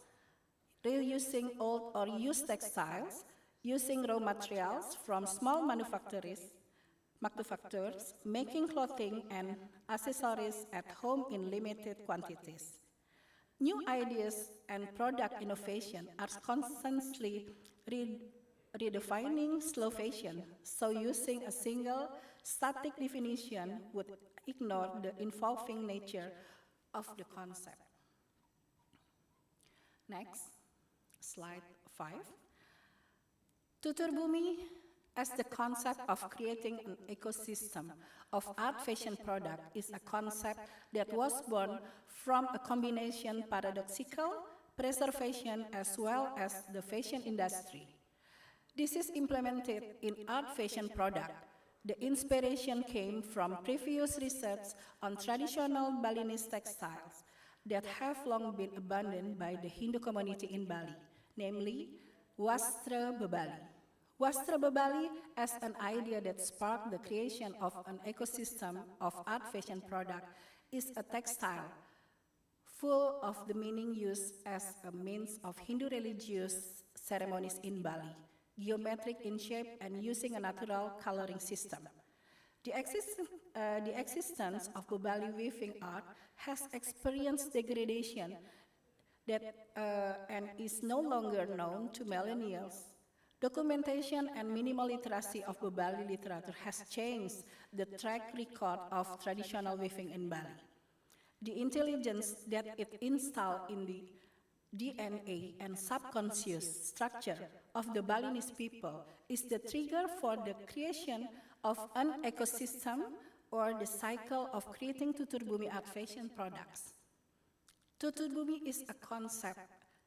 reusing old or used textiles, using raw materials from small manufacturers, making clothing and accessories at home in limited quantities. New ideas and product innovation are constantly redefining slow fashion, so using a single static definition would ignore the evolving nature of the concept. Next, slide 5. Tutur Bumi as the concept of creating an ecosystem of art fashion product is a concept that was born from a combination paradoxical preservation as well as the fashion industry. This is implemented in art fashion product. The inspiration came from previous research on traditional Balinese textiles that have long been abandoned by the Hindu community in Bali, namely Wastra Bebali. Wastra Bebali as an idea that sparked the creation of an ecosystem of art fashion product is a textile full of the meaning used as a means of Hindu religious ceremonies in Bali, geometric in shape and using a natural coloring system. The existence of Bebali weaving art has experienced degradation and is no longer known to millennials. Documentation and minimal literacy of Bebali literature has changed the track record of traditional weaving in Bali. The intelligence that it installed in the DNA and subconscious structure of the Balinese people is the trigger for the creation of an ecosystem or the cycle of creating Tutur Bumi art fashion products. Tutur Bumi is a concept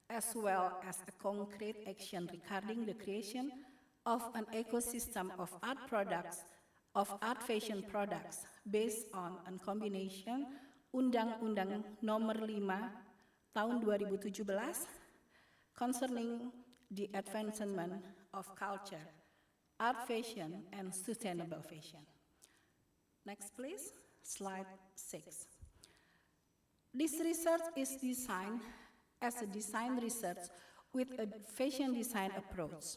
as well as a concrete action regarding the creation of an ecosystem of art fashion products based on a combination Undang-Undang Nomor 5 Tahun 2017 concerning the advancement of culture, art fashion, and sustainable fashion. Next, please, slide 6. This research is designed as a design research with a fashion design approach.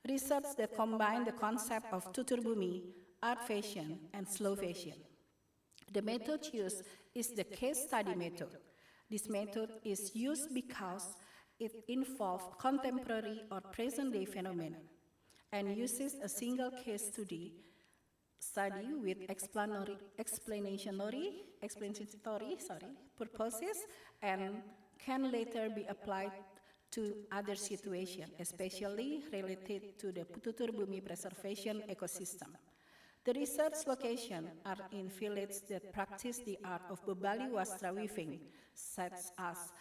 Research that combine the concept of Tutur Bumi, art fashion, and slow fashion. The method used is the case study method. This method is used because it involves contemporary or present-day phenomena and uses a single case study with explanatory purposes and can later be applied to other situations, especially related to the Tutur Bumi preservation ecosystem. The research locations are in villages that practice the art of Bebali Wastra weaving, such as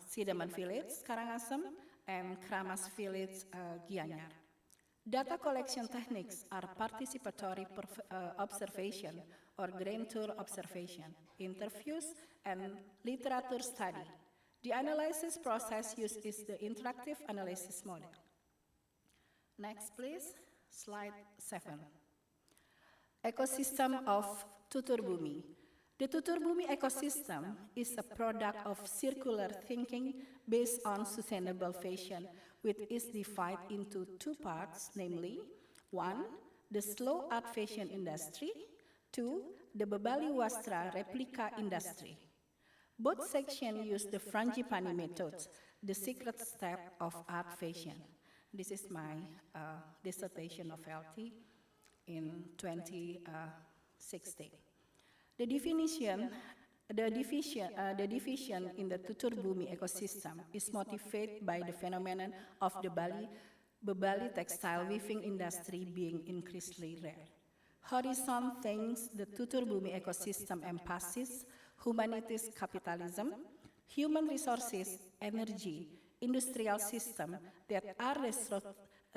Sidaman Village, Karangasem, and Kramas Village, Gianyar. Data collection techniques are participatory observation or grand tour observation, interviews, and literature study. The analysis process used is the interactive analysis model. Next, please. Slide 7. Ecosystem of Tutur Bumi. The Tutur Bumi ecosystem is a product of circular thinking based on sustainable fashion, which is divided into two parts, namely, 1, the slow art fashion industry, 2, the Bebali Wastra replica industry. Both sections use the Frangipani method, the secret step of art fashion. This is my dissertation novelty in 2016. The division in the tutur bumi ecosystem is motivated by the phenomenon of the Bali textile weaving industry being increasingly rare. Horizon thinks the tutur bumi ecosystem emphasis humanities capitalism, human resources, energy, industrial system that are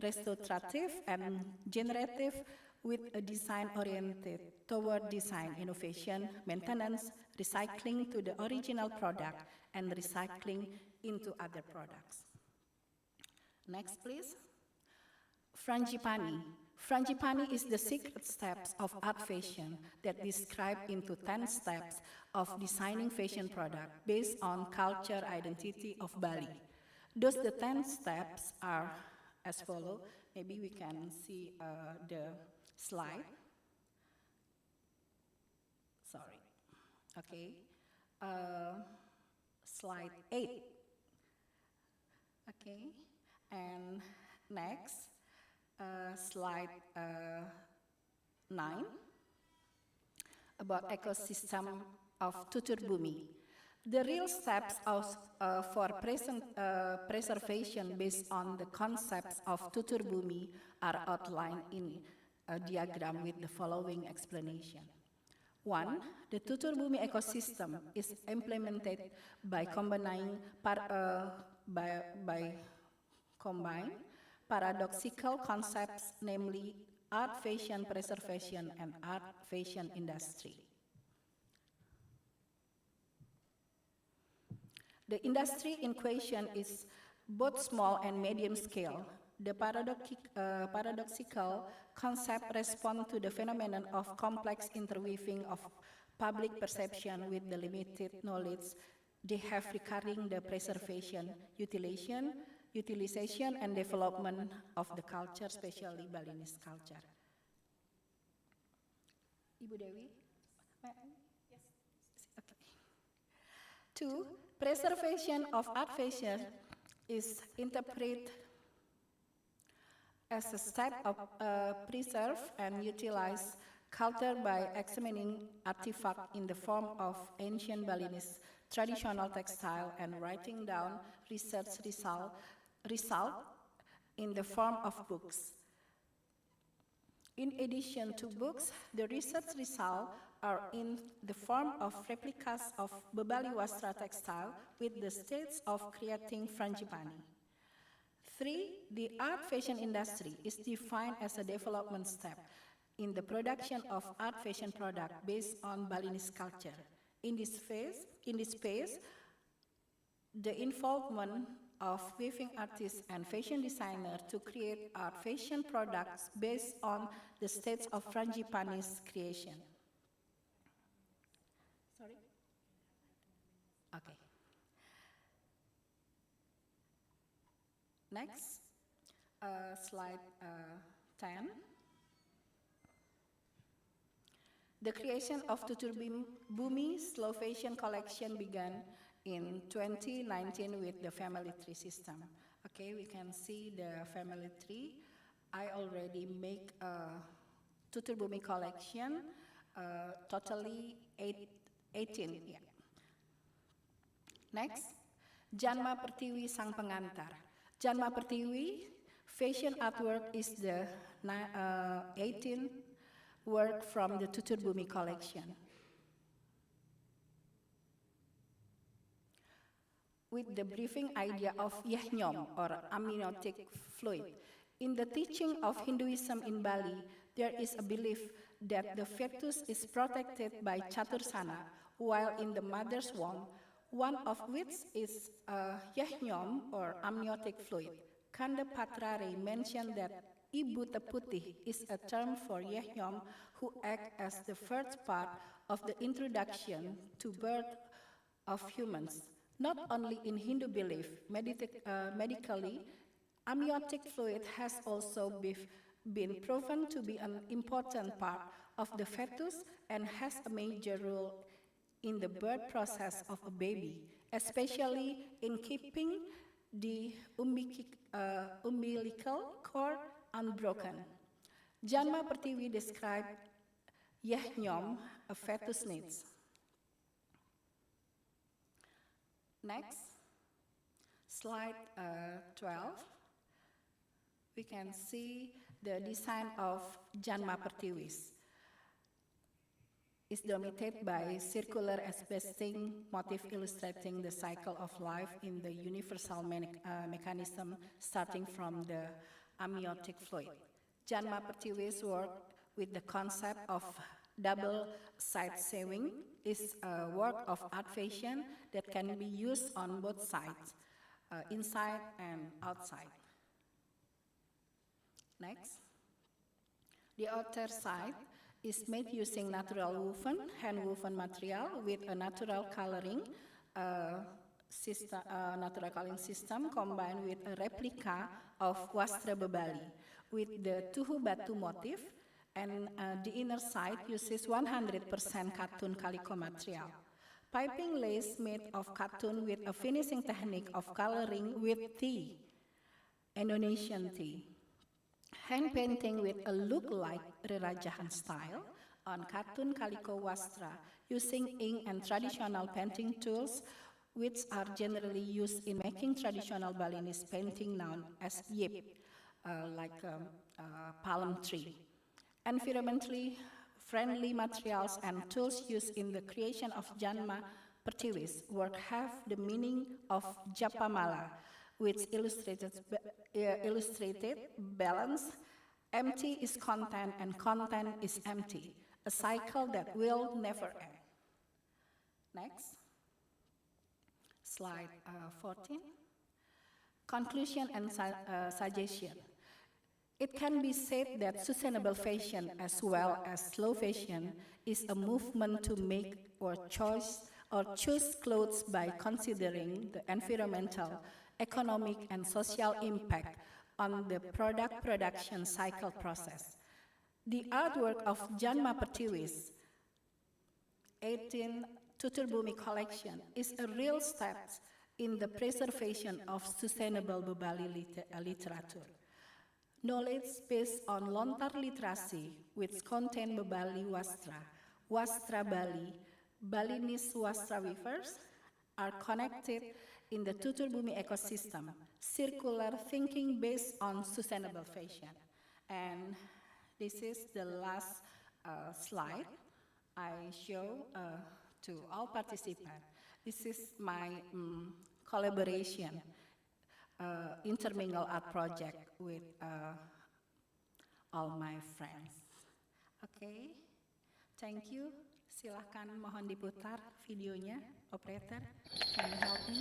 restorative and generative with a design oriented toward design, innovation, maintenance, recycling to the original product, and recycling into other products. Next, please. Frangipani. Frangipani is the secret steps of art fashion that describe into 10 steps of designing fashion product based on culture identity of Bali. Those the 10 steps are as follow. Maybe we can see the slide. Sorry. Okay. Slide 8. Okay. And next, slide 9, about ecosystem of tutur bumi. The real steps for preservation based on the concepts of tutur bumi are outlined in a diagram with the following explanation. 1. The tutur bumi ecosystem is implemented by combining paradoxical concepts, namely art fashion preservation and art fashion industry. The industry in question is both small and medium scale. The paradoxical concept responds to the phenomenon of complex interweaving of public perception with the limited knowledge they have regarding the preservation, utilization and development of the culture, especially Balinese culture. Ibu Dewi? Yes. Okay. 2. Preservation of art fashion is interpreted as a step of preserve and utilize culture by examining artifacts in the form of ancient Balinese traditional textile and writing down research result in the form of books. In addition to books, the research results are in the form of replicas of Bali-Bhuwana Waskita textile with the stage of creating frangipani. 3. The art fashion industry is defined as a development step in the production of art fashion product based on Balinese culture. In this phase, the involvement of weaving artists and fashion designers to create art fashion products based on the stage of frangipani's creation. Sorry? Okay. Next, slide 10. The creation of Tutur Bumi Slow Fashion Collection began in 2019 with the family tree system. Okay, we can see the family tree. I already make a Tutur Bumi collection, totally 18. Yeah. Next, Janma Pertiwi Sang Pengantar. Janma Pertiwi fashion artwork is the 18th work from the Tutur Bumi collection. With the briefing idea of yahnyom or amniotic fluid. In the teaching of Hinduism in Bali, there is a belief that the fetus is protected by chatursana while in the mother's womb, one of which is yahnyom or amniotic fluid. Kanda Patrare mentioned that Ibu Teputih is a term for yahnyom who act as the first part of the introduction to birth of humans. Not only in Hindu belief, medically, amniotic fluid has also been proven to be an important part of the fetus and has a major role in the birth process of a baby, especially in keeping the umbilical cord unbroken. Janma Pertiwi described Yehnyom, a fetus needs. Next, slide 12. We can see the design of Janma Pertiwis. Is dominated by circular asbesting motif illustrating the cycle of life in the universal mechanism starting from the amniotic fluid. Janma Pertiwi's work with the concept of double side sewing is a work of art fashion that can be used on both sides, inside and outside. Next. The outer side is made using natural woven, hand-woven material with a natural coloring system combined with a replica of Wastra Bebali with the Tuhu Batu motif, and the inner side uses 100% katun calico material. Piping lace made of katun with a finishing technique of coloring with tea, Indonesian tea. Hand painting with a look-like Rerajahan style on katun calico wastra using ink and traditional painting tools which are generally used in making traditional Balinese painting known as yip, like palm tree. Environmentally friendly materials and tools used in the creation of Janma Pertiwi's work have the meaning of Japamala, which illustrated balance. Empty is content and content is empty, a cycle that will never end. Next. Slide 14. Conclusion and suggestion. It can be said that sustainable fashion as well as slow fashion is a movement to make or choose clothes by considering the environmental, economic, and social impact on the product production cycle process. The artwork of Janma Pertiwi's 18 Tutur Bumi collection is a real step in the preservation of sustainable Bebali literature. Knowledge based on Lontar literacy, which contain Bebali Wastra, Wastra Bali, Balinese Wastra weavers, are connected in the Tutur Bumi ecosystem, circular thinking based on sustainable fashion. And this is the last slide I show to all participants. This is my collaboration, intermingle art project with all my friends. Okay, thank you. Silahkan mohon diputar videonya, operator. Can you help me?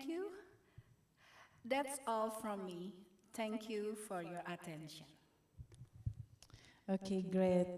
thank you. That's all from me. Thank you for your attention. Okay, great.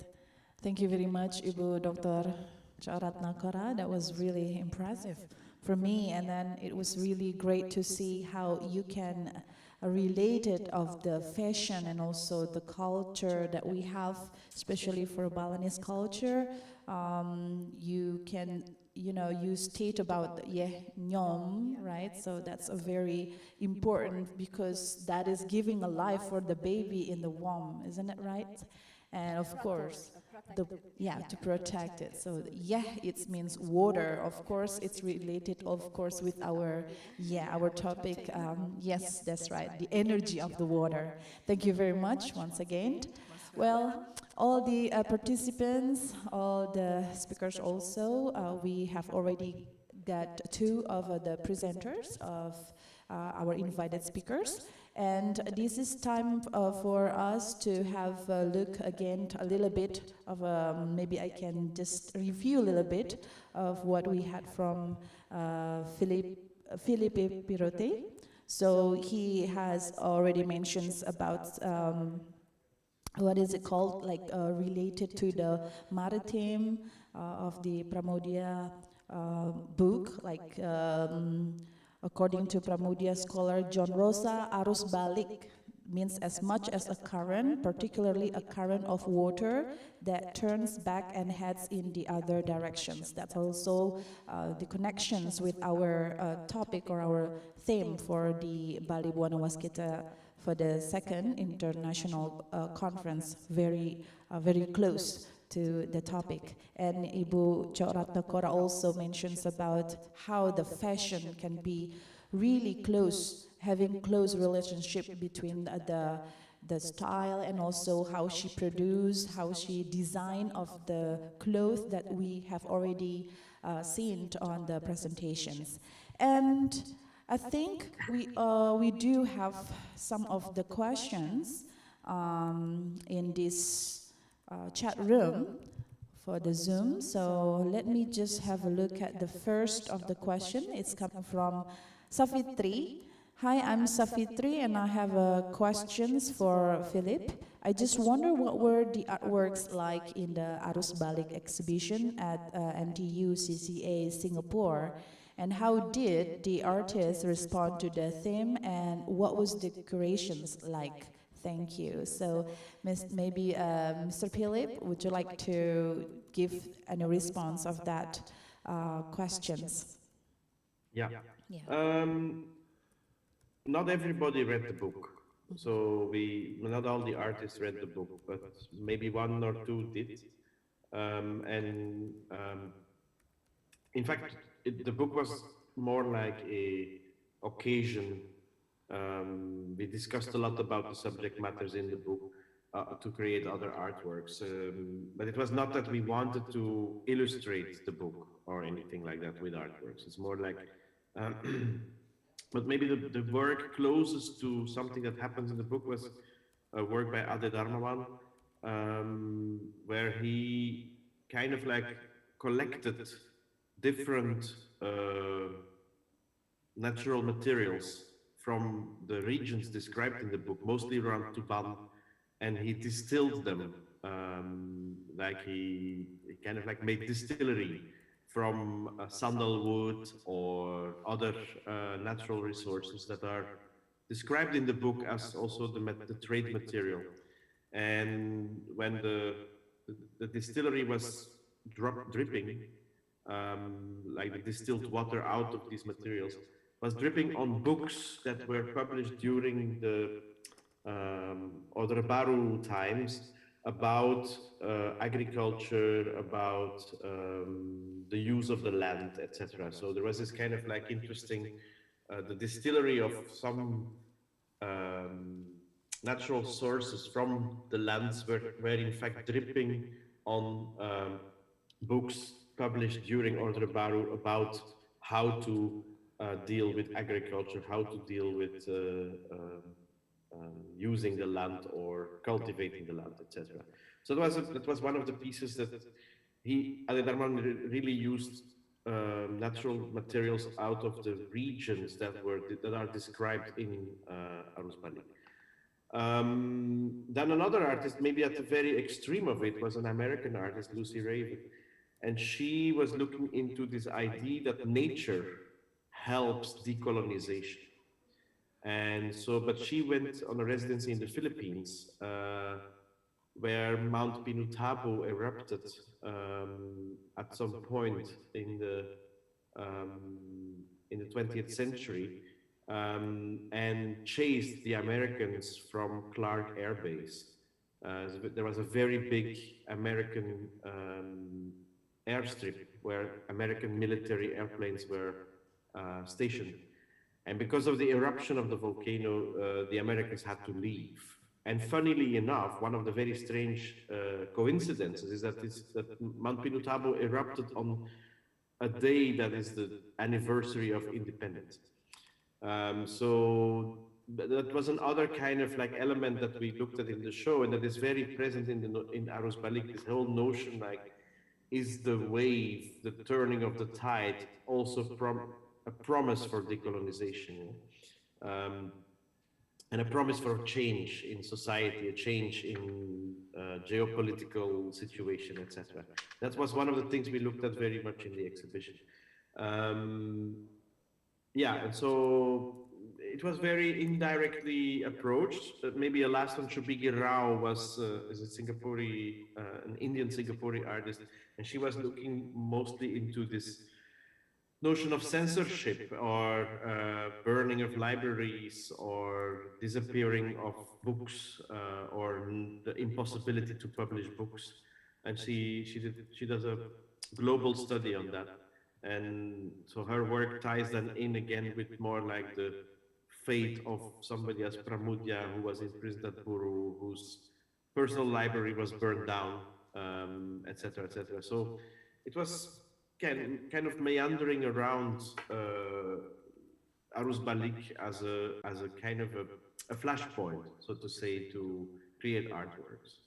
Thank you very much, Ibu Dr. Charatnakara. That was really impressive for me. And then it was really great to see how you can relate it of the fashion and also the culture that we have, especially for Balinese culture. You can, you state about nyom, right? So that's a very important, because that is giving a life for the baby in the womb, isn't it right? And of course, to protect it. So it means water. Of course, it's related, of course, with our topic. Yes, that's right. The energy of the water. Thank you very much once again. Well, all the participants, all the speakers also, we have already got two of the presenters of our invited speakers. And this is time for us to have a look again a little bit of maybe I can just review a little bit of what we had from Felipe Pirote. So he has already mentioned about what is it called, like related to the maritime of the Pramudia book, like according to Pramudia scholar John Rosa, arus balik means as much as a current, particularly a current of water that turns back and heads in the other directions. That's also the connections with our topic or our theme for the Bali-Bhuwana Waskita for the second international conference, very close to the topic. And Ibu Charatnakara also mentions about how the fashion can be really close, having close relationship between the style and also how she produced, how she designed of the clothes that we have already seen on the presentations. And I think we do have some of the questions in this chat room for the Zoom. So let me just have a look at the first of the question. It's coming from Safitri. Hi, I'm Safitri and I have questions for Philip. I just wonder what were the artworks like in the Arus Balik exhibition at NTU CCA Singapore, and how did the artists respond to the theme, and what was the decorations like? Thank you. So maybe Mr. Philip, would you like to give any response of that questions? Yeah. Not everybody read the book. So not all the artists read the book, but maybe one or two did. In fact, the book was more like a occasion. We discussed a lot about the subject matters in the book to create other artworks, but it was not that we wanted to illustrate the book or anything like that with artworks. It's more like, but maybe the work closest to something that happens in the book was a work by Ade Dharmawan, where he kind of like collected different natural materials from the regions described in the book, mostly around Tuban, and he distilled them, like he kind of like made distillery from sandalwood or other natural resources that are described in the book as also the trade material. And when the distillery was dripping, like the distilled water out of these materials, was dripping on books that were published during the Orde Baru times about agriculture, about the use of the land, etc. So there was this kind of like interesting, the distillery of some natural sources from the lands were in fact dripping on books published during Orde Baru about how to deal with agriculture, how to deal with using the land or cultivating the land, etc. So that was one of the pieces that Ade Dharman really used natural materials out of the regions that are described in Arus Bali. Then another artist, maybe at the very extreme of it, was an American artist, Lucy Raven. And she was looking into this idea that nature helps decolonization. And so, but she went on a residency in the Philippines, where Mount Pinatubo erupted at some point in the 20th century, and chased the Americans from Clark Air Base. There was a very big American airstrip where American military airplanes were stationed. And because of the eruption of the volcano, the Americans had to leave. And funnily enough, one of the very strange coincidences is that Mount Pinatubo erupted on a day that is the anniversary of independence. So that was another kind of like element that we looked at in the show, and that is very present in Arus Bali. This whole notion, like, is the wave, the turning of the tide, also a promise for decolonization, and a promise for a change in society, a change in geopolitical situation, etc. That was one of the things we looked at very much in the exhibition. Yeah, and so it was very indirectly approached. Maybe a last one, Shubhigi Rao is a Singaporean, an Indian Singaporean artist, and she was looking mostly into this notion of censorship or burning of libraries or disappearing of books or the impossibility to publish books. And she does a global study on that. And so her work ties then in again with more like the fate of somebody as Pramudya, who was imprisoned at Buru, whose personal library was burned down, etc., etc. So it was kind of meandering around Arus Balik as a kind of a flashpoint, so to say, to create artworks.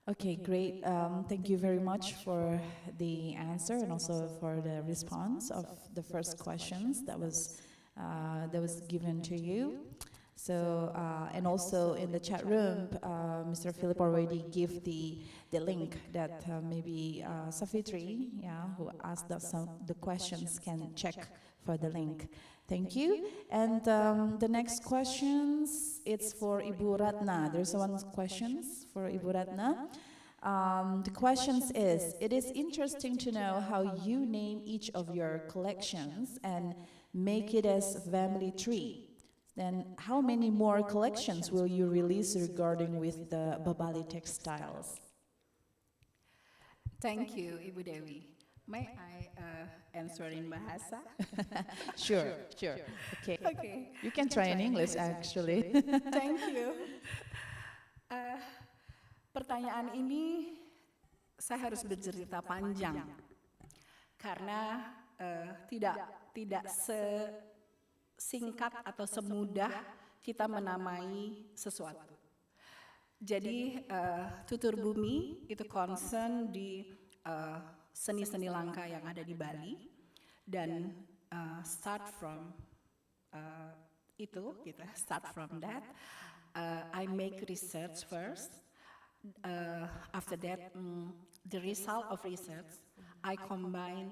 Okay, great. Thank you very much for the answer and also for the response of the first questions that was given to you. So, and also in the chat room, Mr. Philip already gave the link that maybe Safitri, who asked the questions, can check for the link. Thank you. And the next questions, it's for Ibu Ratna. There's one questions for Ibu Ratna. The questions is, it is interesting to know how you name each of your collections and make it as family tree. Then how many more collections will you release regarding with the Babali textiles? Thank you, Ibu Dewi. May I answer in Bahasa? Sure. Okay. Okay. You can try in English, actually. Thank you. Pertanyaan ini saya harus bercerita panjang karena tidak sesingkat atau semudah kita menamai sesuatu. Jadi Tutur Bumi itu concern di seni-seni langka yang ada di Bali, dan start from that. I make research first. After that, the result of research, I combine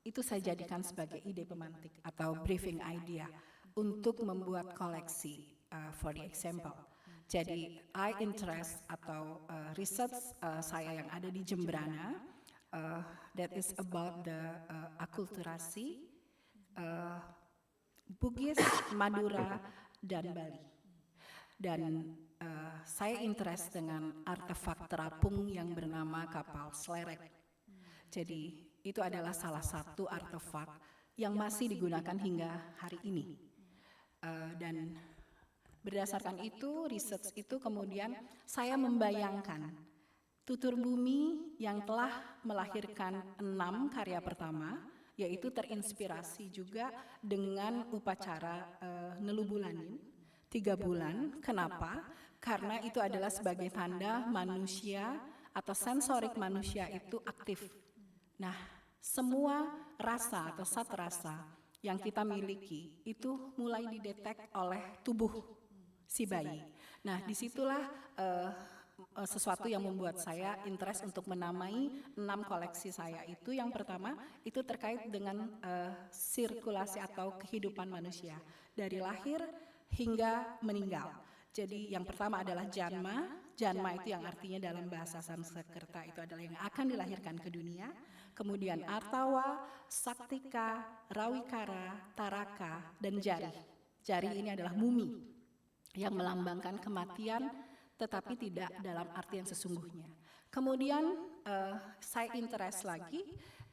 itu saya jadikan sebagai ide pemantik atau briefing idea untuk membuat koleksi for the example. Jadi, I interest atau research saya yang ada di Jemberana, that is about the akulturasi, Bugis, Madura, dan Bali. Dan saya interest dengan artefak terapung yang bernama kapal Slerek. Jadi, itu adalah salah satu artefak yang masih digunakan hingga hari ini. Dan berdasarkan itu, research itu kemudian saya membayangkan Tutur Bumi yang telah melahirkan 6 karya pertama, yaitu terinspirasi juga dengan upacara Nelubulanin, 3 bulan. Kenapa? karena itu adalah sebagai tanda manusia atau sensorik manusia itu aktif. Nah, semua rasa atau zat rasa yang kita miliki itu mulai didetek oleh tubuh si bayi. Nah, disitulah sesuatu yang membuat saya interest untuk menamai 6 koleksi saya itu. Yang pertama itu terkait dengan sirkulasi atau kehidupan manusia dari lahir hingga meninggal. Jadi yang pertama adalah janma. Janma itu yang artinya dalam bahasa Sanskerta itu adalah yang akan dilahirkan ke dunia. Kemudian artawa, saktika, rawikara, taraka, dan jari. Jari ini adalah mumi yang melambangkan kematian tetapi tidak dalam arti yang sesungguhnya. Kemudian saya interest lagi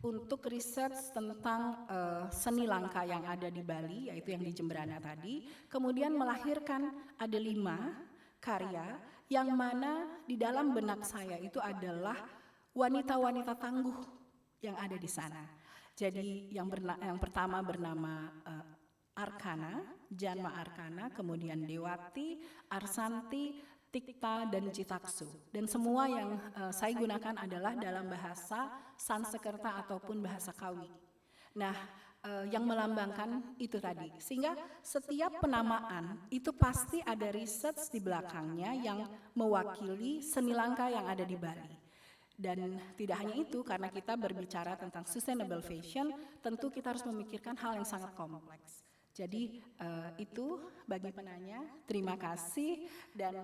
untuk riset tentang seni langka yang ada di Bali, yaitu yang di Jemberana tadi. Kemudian melahirkan ada 5 karya yang mana di dalam benak saya itu adalah wanita-wanita tangguh yang ada di sana. Jadi yang pertama bernama Arkana, Janma Arkana, kemudian Dewati, Arsanti, Tikta, dan Citaksu. Dan semua yang saya gunakan adalah dalam bahasa Sanskerta ataupun bahasa Kawi. Nah, yang melambangkan itu tadi. Sehingga setiap penamaan itu pasti ada riset di belakangnya yang mewakili seni langka yang ada di Bali. Dan tidak hanya itu, karena kita berbicara tentang sustainable fashion, tentu kita harus memikirkan hal yang sangat kompleks. Jadi itu bagi penanya, terima kasih. Dan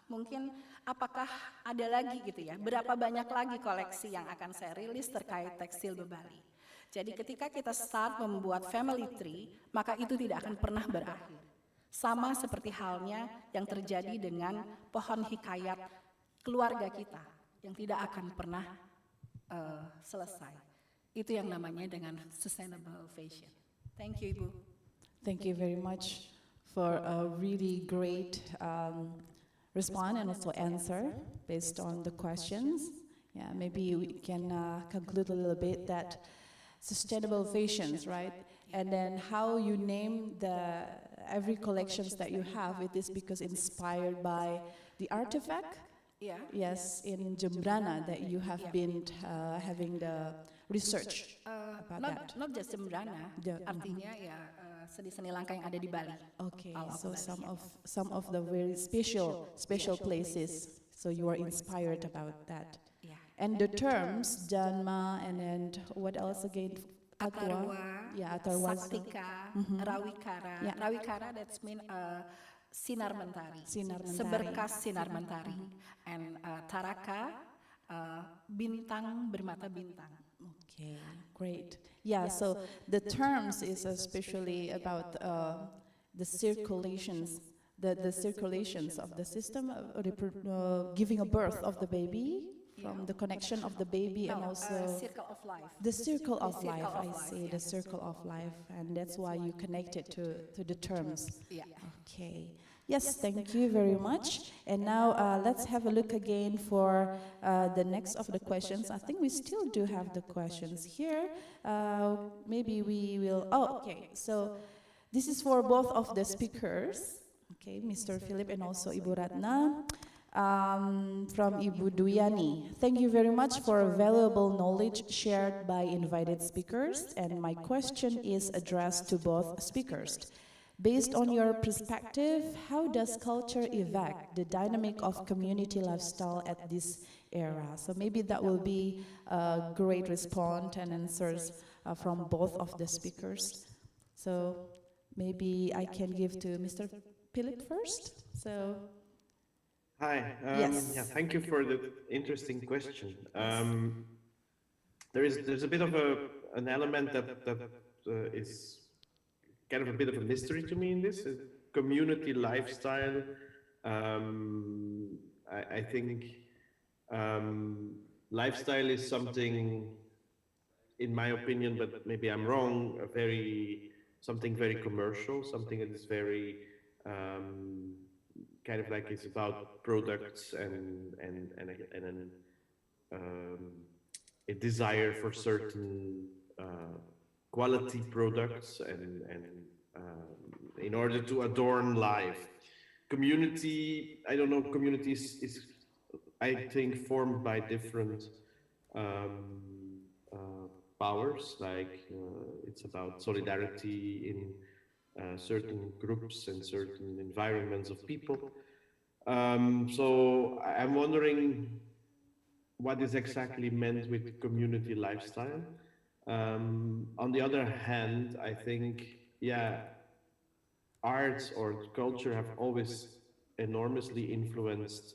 mungkin apakah ada lagi gitu ya, berapa banyak lagi koleksi yang akan saya rilis terkait tekstil Bali. Jadi ketika kita start membuat family tree, maka itu tidak akan pernah berakhir. Sama seperti halnya yang terjadi dengan pohon hikayat keluarga kita, yang tidak akan pernah selesai. Itu yang namanya dengan sustainable fashion. Thank you, Ibu. Thank you very much for a really great response and also answer based on the questions. Yeah, maybe we can conclude a little bit that sustainable fashions, right? And then how you name every collections that you have, it is because inspired by the artifact. Yeah. Yes, in Jemberana that you have been having the research about that. Not just Jemberana, artinya ya seni-seni langka yang ada di Bali. Okay, so some of the very special places. So you are inspired about that. Yeah. And the terms Janma and then what else again? Atharwa, Yeah, Atharwa. Saktika, Rawikara. Yeah. Rawikara that's mean sinar mentari. Sinar mentari. Seberkas sinar mentari. And Taraka, bintang bermata bintang. Okay, great. Yeah, so the terms is especially about the circulations, the circulations of the system, giving a birth of the baby, from the connection of the baby and also Circle of life. the circle of The life. circle of I life, see yeah. the circle of life, and that's why you connect it to the terms. Yeah. Okay. Yes, thank you very much. And now let's have a look again for the next of the questions. I think we still do have the questions here. Maybe we will. Oh, okay. So this is for both of the speakers. Okay, Mr. Philip and also Ibu Ratna. From Ibu Duyani. Thank you very much for valuable knowledge shared by invited speakers. And my question is addressed to both speakers. Based on your perspective, how does culture affect the dynamic of community lifestyle at this era? So maybe that will be a great response and answers from both of the speakers. So maybe I can give to Mr. Philip first. So. Hi. Yes. Yeah, thank you for the interesting question. There's a bit of an element that is kind of a bit of a mystery to me in this community lifestyle. I think lifestyle is something, in my opinion, but maybe I'm wrong, something very commercial, something that is very kind of like it's about products and a desire for certain quality products and in order to adorn life. community, I don't know, community is I think, formed by different um, powers, like it's about solidarity in certain groups and certain environments of people. So I'm wondering what is exactly meant with community lifestyle. On the other hand, I think, yeah, arts or culture have always enormously influenced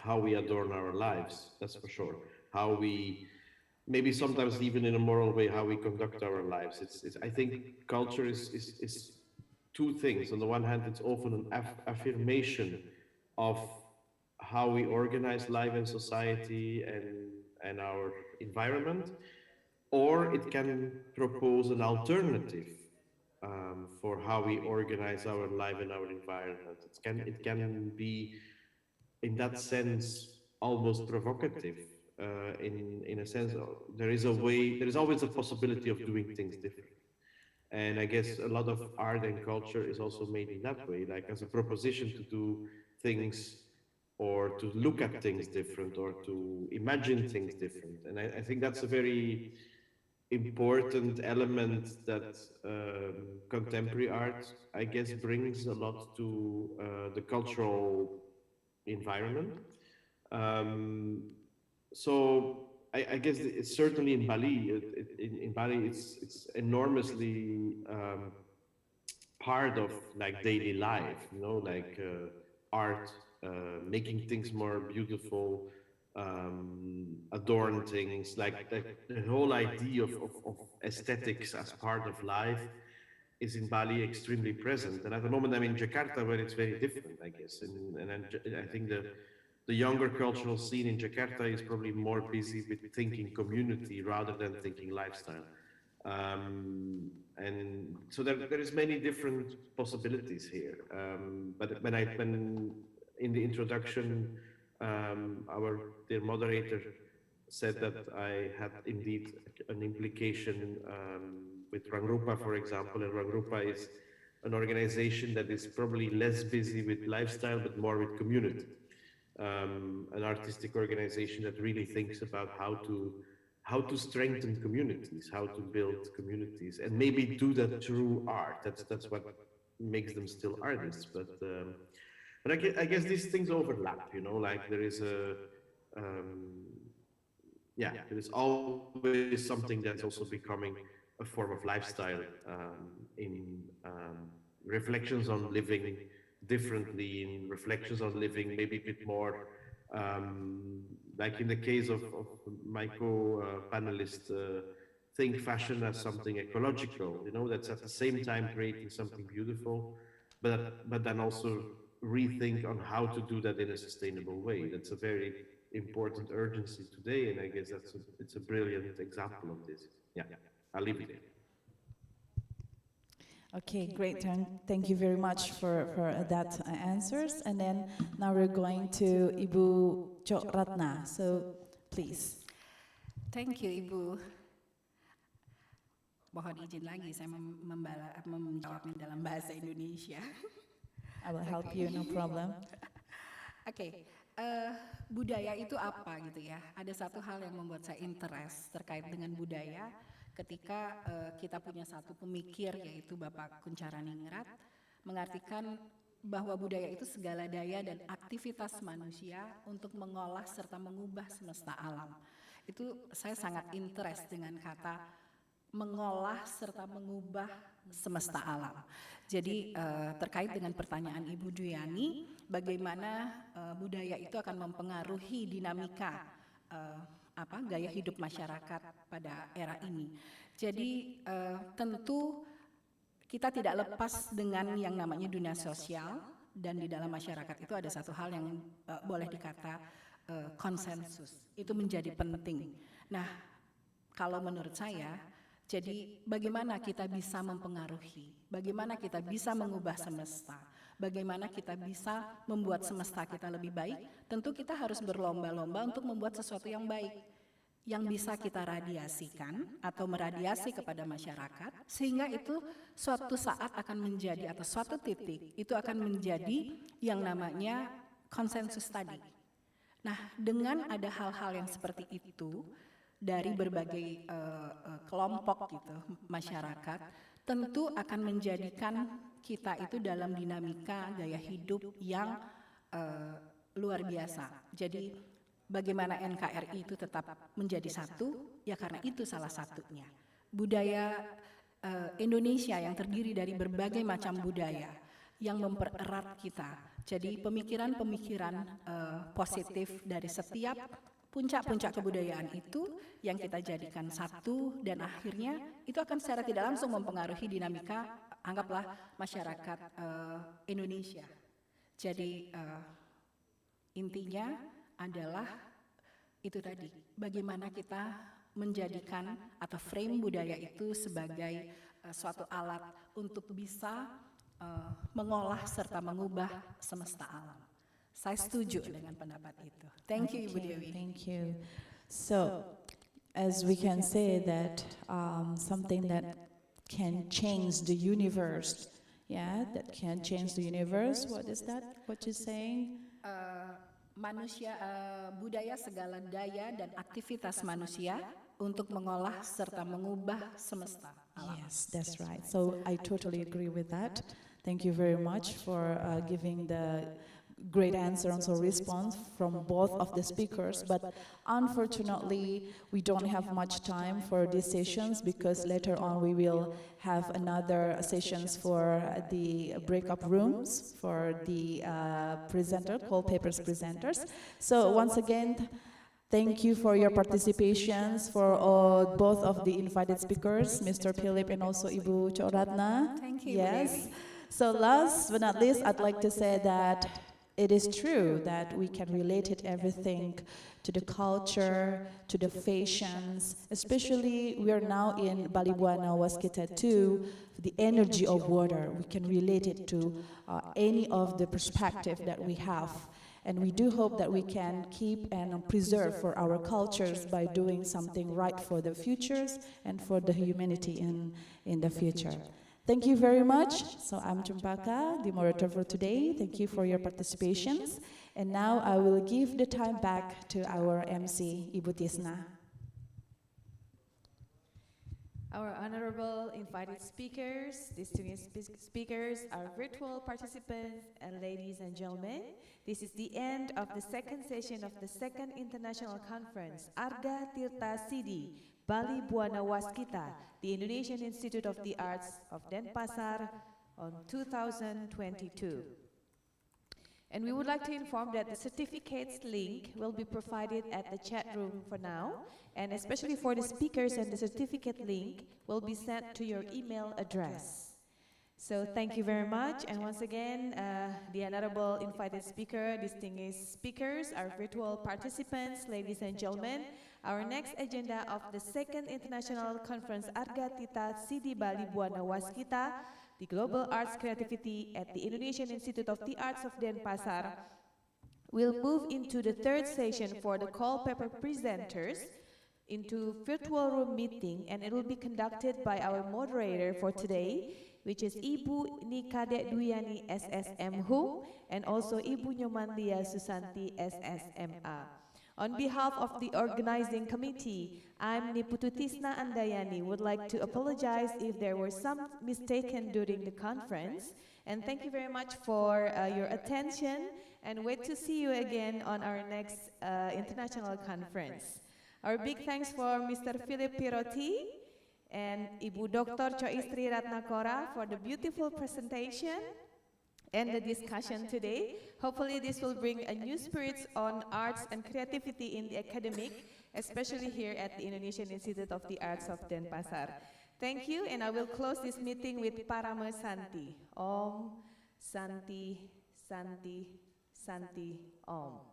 how we adorn our lives, that's for sure. How we, maybe sometimes even in a moral way, how we conduct our lives. I think culture is two things. On the one hand, it's often an affirmation of how we organize life and society and our environment, or it can propose an alternative for how we organize our life and our environment. It can be, in that sense, almost provocative. In a sense, there is always a possibility of doing things different. And I guess a lot of art and culture is also made in that way, like as a proposition to do things or to look at things different or to imagine things different. And I think that's a very important element that contemporary art, I guess, brings a lot to the cultural environment. Um, so I guess it's certainly in Bali. In Bali, it's enormously part of like daily life. You know, like art, making things more beautiful, adorn things. Like the whole idea of aesthetics as part of life is in Bali extremely present. And at the moment, I'm in Jakarta, where it's very different, I guess. I think the younger cultural scene in Jakarta is probably more busy with thinking community rather than thinking lifestyle. And so there is many different possibilities here. But when in the introduction, our dear moderator said that I had indeed an implication with Rangrupa, for example, and Rangrupa is an organization that is probably less busy with lifestyle, but more with community. An artistic organization that really thinks about how to strengthen communities, how to build communities, and maybe do that through art. That's what makes them still artists. But I guess these things overlap. You know, like there is there is always something that's also becoming a form of lifestyle in reflections on living differently, in reflections on living maybe a bit more, like in the case of my co-panelist, think fashion as something ecological, you know, that's at the same time creating something beautiful, but then also rethink on how to do that in a sustainable way. That's a very important urgency today, and I guess it's a brilliant example of this. Yeah, I'll leave it there. Okay, great. Thank you very much for that answers. And then now we're going to Ibu Cok Ratna. So please. Thank you, Ibu. Mohon izin lagi saya menjawabnya dalam bahasa Indonesia. I will help you, no problem. Oke, budaya itu apa gitu ya? Ada satu hal yang membuat saya interest terkait dengan budaya ketika kita punya satu pemikir, yaitu Bapak Kuncharaningrat, mengartikan bahwa budaya itu segala daya dan aktivitas manusia untuk mengolah serta mengubah semesta alam. Itu saya sangat interest dengan kata mengolah serta mengubah semesta alam. Jadi terkait dengan pertanyaan Ibu Duyani, bagaimana budaya itu akan mempengaruhi dinamika gaya hidup masyarakat pada era ini. Jadi tentu kita tidak lepas dengan yang namanya dunia sosial, dan di dalam masyarakat itu ada satu hal yang boleh dikata konsensus. Itu menjadi penting. Nah, kalau menurut saya, jadi bagaimana kita bisa mempengaruhi, bagaimana kita bisa mengubah semesta, bagaimana kita bisa membuat semesta kita lebih baik, tentu kita harus berlomba-lomba untuk membuat sesuatu yang baik. yang bisa kita radiasikan atau meradiasi kepada masyarakat, sehingga itu suatu saat akan menjadi atau suatu titik itu akan menjadi yang namanya konsensus tadi. Nah, dengan ada hal-hal yang seperti itu dari berbagai kelompok gitu masyarakat, tentu akan menjadikan kita itu dalam dinamika gaya hidup yang luar biasa. Jadi bagaimana NKRI itu tetap menjadi satu, ya karena itu salah satunya. Budaya Indonesia yang terdiri dari berbagai macam budaya yang mempererat kita. Jadi pemikiran-pemikiran positif dari setiap puncak-puncak kebudayaan itu yang kita jadikan satu, dan akhirnya itu akan secara tidak langsung mempengaruhi dinamika, anggaplah masyarakat Indonesia. Jadi intinya adalah itu tadi, bagaimana kita menjadikan atau frame budaya itu sebagai suatu alat untuk bisa mengolah serta mengubah semesta alam. Saya setuju dengan pendapat itu. Thank you, Ibu Dewi. Thank you. So, as we can say that something that can change the universe, yeah, that can change the universe. What is that? What you're saying? Manusia, budaya segala daya dan aktivitas manusia untuk mengolah serta mengubah semesta alam. Yes, that's right. So I totally agree with that. Thank you very much for giving the great answer and so response from both of the speakers. But unfortunately, we don't have much time for these sessions because later on we will have another sessions for the breakup rooms for the call papers presenters. So once again, thank you for your participations for both of the invited speakers, Mr. Philip and also Ibu Choratna. Thank you. Yes. So last but not least, I'd like to say that it is true that we can relate it everything to the culture, to the fashions, especially we are now in Bali-Bhuwana Waskita too, the energy of water. We can relate it to any of the perspective that we have. And we do hope that we can keep and preserve for our cultures by doing something right for the futures and for the humanity in the future. Thank you very much. So I'm Cempaka, the moderator for today. Thank you for your participations. And now I will give the time back to our MC, Ibu Tisna. Our honorable invited speakers, distinguished speakers, our virtual participants, and ladies and gentlemen, this is the end of the second session of the second international conference, Arga Tirta Sidi, Bali-Bhuwana Waskita, the Indonesian Institute of the Arts of Denpasar on 2022. And we would like to inform that the certificates link will be provided at the chat room for now, and especially for the speakers, and the certificate link will be sent to your email address. So thank you very much, and once again, the honorable invited speaker, distinguished speakers, our virtual participants, ladies and gentlemen, our next agenda of the second international conference Arga Tirta Sidi Bali-Bhuwana Waskita, the Global Arts Creativity at the Indonesian Institute of the Arts of Denpasar, will move into the third session for the call paper presenters into virtual room meeting, and it will be conducted by our moderator for today, which is Ibu Nikade Duyani SSM Hum and also Ibu Nyomanlia Susanti SSMA. On behalf of the organizing committee, I'm Niputu Tisna Andayani, would like to apologize if there were some mistaken during the conference, and thank you very much for your attention, and wait to see you again on our next international conference. Our big thanks for Mr. Philip Piroti and Ibu Dr. Choistri Ratnakora for the beautiful presentation and the discussion today. Hopefully this will bring a new spirit on arts and creativity in the academic, especially here at the Indonesian Institute of the Arts of Denpasar. Thank you, and I will close this meeting with Parama Santi. Om Santi Santi Santi Om.